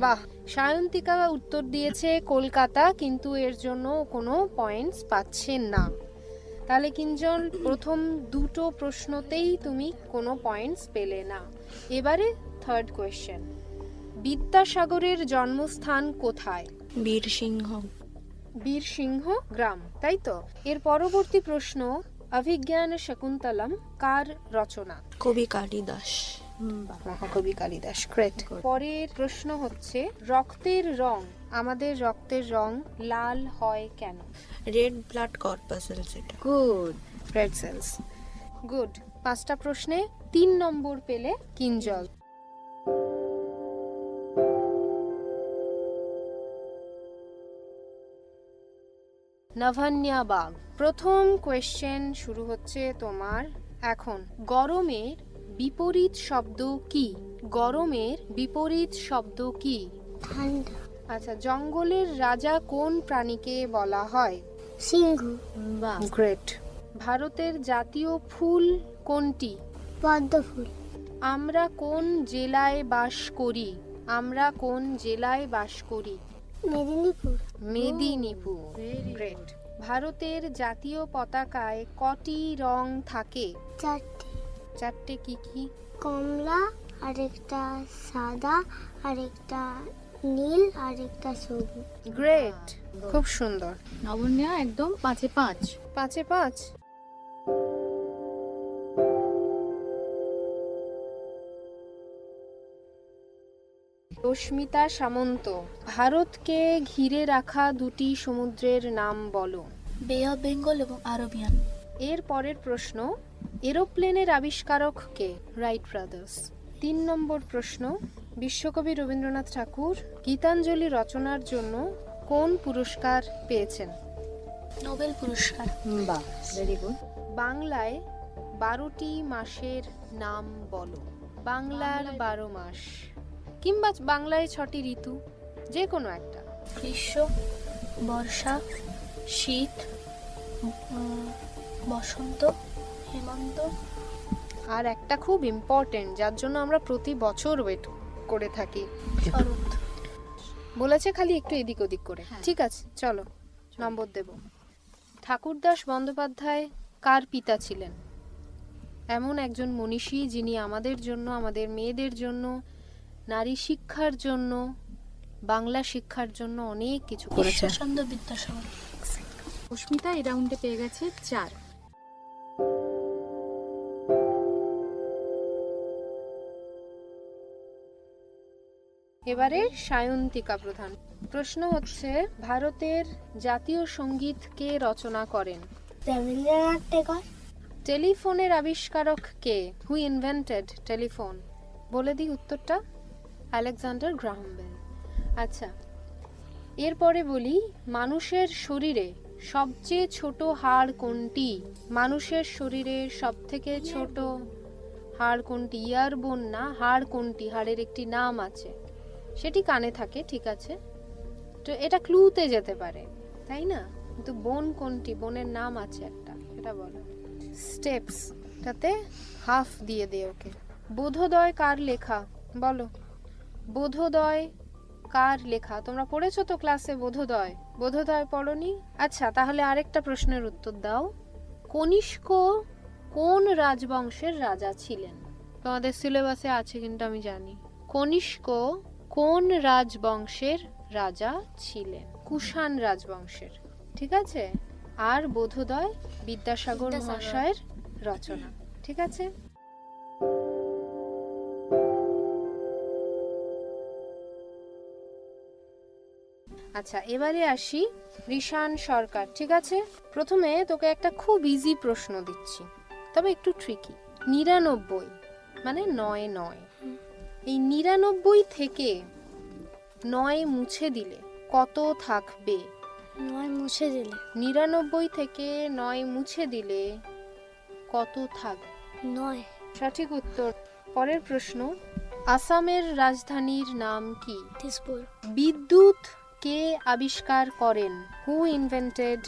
A: বাহ, সায়ন্তিকা উত্তর দিয়েছে কলকাতা, কিন্তু এর জন্য কোনো পয়েন্টস পাচ্ছে না। তাহলে কিঞ্জল প্রথম দুটো প্রশ্নতেই তুমি কোনো পয়েন্টস পেলে না। এবারে থার্ড কোয়েশ্চেন, বিদ্যাসাগরের জন্মস্থান কোথায়?
C: বীরসিংহ।
A: বীরসিংহ গ্রাম, তাই তো? এর পরবর্তী প্রশ্ন, অভিজ্ঞান শকুন্তলম কার রচনা?
C: কবি কালিদাস।
A: কবি কালিদাস, গ্রেট। পরের প্রশ্ন হচ্ছে, রক্তের রং, আমাদের রক্তের রং লাল হয় কেন?
C: Red blood corpuscles. এটা
A: গুড, রেড সেলস। গুড। 5টা প্রশ্নে 3 নম্বর পেলে কিঞ্জল। নভান্যা বাগ, প্রথম কোয়েশ্চেন শুরু হচ্ছে তোমার এখন। গরমের বিপরীত শব্দ কি? গরমের বিপরীত শব্দ কি?
E: ঠান্ডা।
A: আচ্ছা, জঙ্গলের রাজা কোন প্রাণীকে বলা হয়?
E: সিংহ।
A: বাহ, গ্রেট। ভারতের জাতীয় ফুল কোনটি?
E: পদ্ম ফুল।
A: আমরা কোন জেলায় বাস করি? আমরা কোন জেলায় বাস করি?
E: মেদিনীপুর।
A: মেদিনীপুর, গ্রেট। ভারতের জাতীয় পতাকায় কটি রং থাকে?
E: 4টে।
A: 4টে কি কি?
E: কমলা, আরেকটা সাদা, আরেকটা নীল, আরেকটা সবুজ।
A: গ্রেট, খুব সুন্দর।
B: লাবণ্যা একদম 5-এ 5।
A: 5-এ 5। রশ্মিতা সামন্ত, ভারতকে ঘিরে রাখা 2টি সমুদ্রের নাম বলো।
L: বে অফ বেঙ্গল এবং আরবিয়ান।
A: এর পরের প্রশ্ন, এরোপ্লেনের আবিষ্কারক কে? Right brothers. 3 নম্বর প্রশ্ন, বিশ্বকবি রবীন্দ্রনাথ ঠাকুর গীতাঞ্জলি রচনার জন্য কোন পুরস্কার পেয়েছেন?
L: নোবেল পুরস্কার।
A: বাহ, ভেরি গুড। বাংলায় 12টি মাসের নাম বলো। বাংলার 12 মাস, কিংবা বাংলায় 6টি ঋতু, যে কোনো একটা।
L: গ্রীষ্ম, বর্ষা, শীত, বসন্ত, হেমন্ত,
A: আর একটা খুব ইম্পর্টেন্ট, যার জন্য আমরা প্রতি বছর ওয়েট করে থাকি,
L: শরৎ।
A: বলেছে খালি একটু এদিক ওদিক করে। ঠিক আছে, চলো নম্বর দেব। ঠাকুরদাস বন্দ্যোপাধ্যায় কার পিতা ছিলেন? এমন একজন মনীষী যিনি আমাদের জন্য, আমাদের মেয়েদের জন্য, নারী শিক্ষার জন্য, বাংলা শিক্ষার জন্য অনেক কিছু করেছেন।
L: ঈশ্বরচন্দ্র বিদ্যাসাগর।
B: অস্মিতা এই রাউন্ডে পেয়ে গেছে 4।
A: এবারে সায়ন্তিকা প্রধান, প্রশ্ন হচ্ছে, ভারতের জাতীয় সঙ্গীত কে রচনা করেন?
E: রবীন্দ্রনাথ ঠাকুর।
A: টেলিফোনের আবিষ্কারক কে? হু ইনভেন্টেড টেলিফোন? বলে দিই উত্তরটা, আলেকজান্ডার গ্রাহাম বেল। আচ্ছা, এরপরে বলি, মানুষের শরীরে সবচেয়ে ছোট হাড় কোনটি? মানুষের শরীরে সবথেকে ছোট হাড় কোনটি? ইয়ারবোন না, হাড় কোনটি? হাড়ের একটি নাম আছে, সেটি কানে থাকে, ঠিক আছে, তো এটা ক্লুতে যেতে পারে, তাই না? কিন্তু বোন কোনটি? বোনের নাম আছে একটা, এটা বলো। স্টেপস, তাতে হাফ দিয়ে দে ওকে। বোধোদয় কার লেখা? বলো, বোধোদয় কার লেখা? তোমরা পড়েছো তো ক্লাসে বোধোদয়? বোধোদয় পড়োনি? আচ্ছা, তাহলে আরেকটা প্রশ্নের উত্তর দাও। কনিষ্ক কোন রাজবংশের রাজা ছিলেন? তোমাদের সিলেবাসে আছে কিন্তু আমি জানি। কনিষ্ক কোন রাজবংশের রাজা ছিলেন? কুষাণ রাজবংশের, ঠিক আছে। আর বোধোদয় বিদ্যাসাগর মহাশয়ের রচনা, ঠিক আছে। আচ্ছা, এবারে আসি ঋষান সরকার, ঠিক আছে। প্রথমে তোকে একটা খুব ইজি প্রশ্ন দিচ্ছি, তবে একটু ট্রিকি। 99 মানে 9 এই 99 থেকে 9 মুছে দিলে কত থাকবে?
E: 9 মুছে দিলে
A: 99 থেকে 9 মুছে দিলে কত থাকবে?
E: 9।
A: সঠিক উত্তর। পরের প্রশ্ন, আসামের রাজধানীর নাম কি?
E: দিসপুর।
A: বিদ্যুৎ কে আবিষ্কার করেন? হু ইনভেন্টেড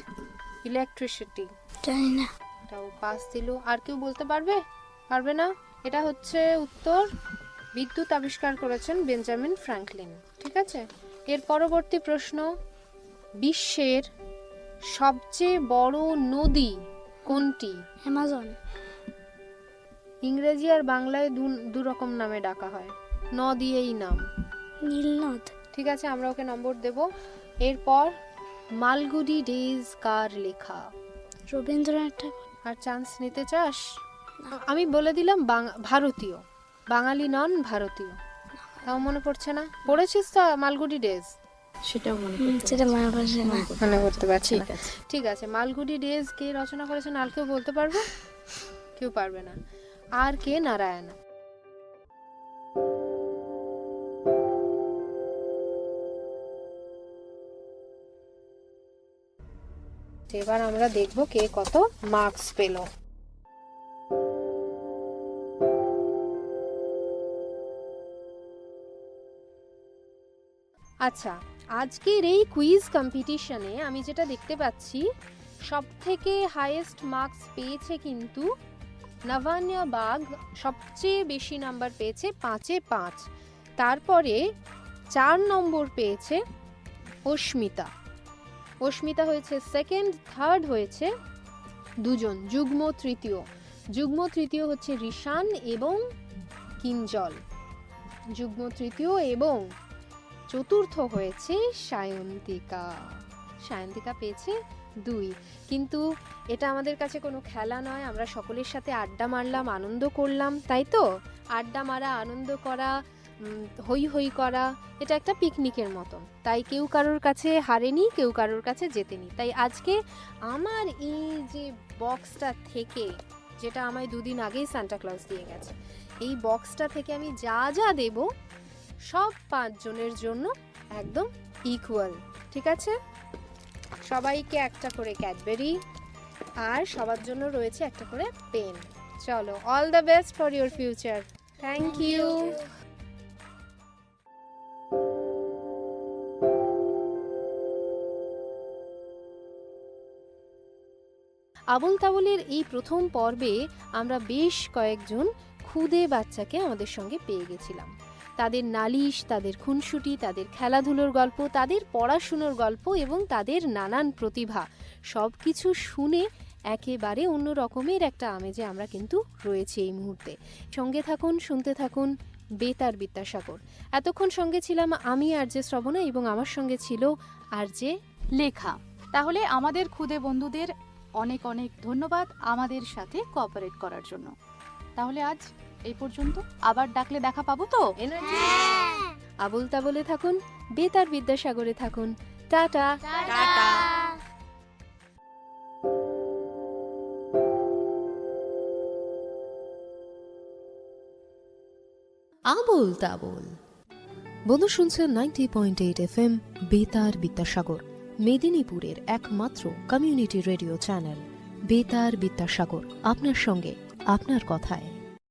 A: ইলেকট্রিসিটি?
E: জানি না।
A: এটাও পাস দিল। আর কেউ বলতে পারবে? পারবে না? এটা হচ্ছে উত্তর। বিদ্যুৎ আবিষ্কার করেছেন বেঞ্জামিন ফ্র্যাঙ্কলিন, ঠিক আছে। এর পরবর্তী প্রশ্ন, বিশ্বের সবচেয়ে বড় নদী কোনটি?
E: অ্যামাজন।
A: ইংরেজি আর বাংলায় দু রকম নামে ডাকা হয়, ন দিয়েই নাম।
E: নীলনদ।
A: ঠিক আছে, আমরা ওকে নম্বর দেব। এরপর মালগুডি ডেজ কার লেখা?
E: রবীন্দ্রনাথ ঠাকুর।
A: আর চান্স নিতে চাস? আমি বলে দিলাম ভারতীয়, বাঙালি নন, ভারতীয়। তাও মনে পড়ছে না? পড়েছিস তো মালগুডি ডেজ?
B: সেটাও মনে
E: সেটা মনে পড়ছে না।
A: মনে করতে পারছি
B: ঠিক
A: না।
B: আছে।
A: ঠিক আছে, মালগুডি ডেজ কে রচনা করেছেন আর কেউ বলতে পারবে? কেউ পারবে না। আর কে নারায়ণ। এবার আমরা দেখব কে কত মার্কস পেল। আচ্ছা, আজকের এই কুইজ কম্পিটিশনে আমি যেটা দেখতে পাচ্ছি, সব থেকে হাইয়েস্ট মার্কস পেয়েছে কিন্তু নভান্যা বাগ, সবচেয়ে বেশি নাম্বার পেয়েছে 5-এ 5। তারপরে 4 নম্বর পেয়েছে অস্মিতা। অস্মিতা হয়েছে সেকেন্ড, থার্ড হয়েছে দুজন, যুগ্ম তৃতীয়। যুগ্ম তৃতীয় হচ্ছে ঋষান এবং কিঞ্জল, যুগ্ম তৃতীয়, এবং চতুর্থ হয়েছে সায়ন্তিকা। সায়ন্তিকা পেয়েছে 2। কিন্তু এটা আমাদের কাছে কোনো খেলা নয়, আমরা সকলের সাথে আড্ডা মারলাম, আনন্দ করলাম, তাই তো? আড্ডা মারা, আনন্দ করা, হই হই করা, এটা একটা পিকনিকের মতন। তাই কেউ কারোর কাছে হারেনি, কেউ কারোর কাছে জেতেনি। তাই আজকে আমার এই যে বক্সটা থেকে, যেটা আমায় 2 দিন আগেই সান্টা ক্লজ দিয়ে গেছে, এই বক্সটা থেকে আমি যা যা দেব সব 5 জনের জন্য একদম ইকুয়াল, ঠিক আছে? সবাইকে একটা করে ক্যাডবেরি, আর সবার জন্য রয়েছে একটা করে পেন। চলো, all the best for your future. Thank you. আবল তাবলের এই প্রথম পর্বে আমরা বেশ কয়েকজন খুদে বাচ্চাকে আমাদের সঙ্গে পেয়ে গেছিলাম। তাদের নালিশ, তাদের খুনসুটি, তাদের খেলাধুলোর গল্প, তাদের পড়াশুনোর গল্প এবং তাদের নানান প্রতিভা, সব কিছু শুনে একেবারে অন্য রকমের একটা আমেজে আমরা কিন্তু রয়েছি এই মুহূর্তে। সঙ্গে থাকুন, শুনতে থাকুন বেতার বিদ্যাসাগর। এতক্ষণ সঙ্গে ছিলাম আমি আরজে শ্রবণা, এবং আমার সঙ্গে ছিল আরজে
B: লেখা। তাহলে আমাদের খুদে বন্ধুদের অনেক অনেক ধন্যবাদ আমাদের সাথে কোঅপারেট করার জন্য। তাহলে আজ এই পর্যন্ত, আবার ডাকলে দেখা পাবো তো?
A: আবল তাবলে থাকুন, বেতার বিদ্যাসাগরে থাকুন। টাটা। আবল তাবল। বন্ধু শুনছেন 90.8 FM বেতার বিদ্যাসাগর, মেদিনীপুরের একমাত্র কমিউনিটি রেডিও চ্যানেল বেতার বিদ্যাসাগর। আপনার সঙ্গে, আপনার কথায়।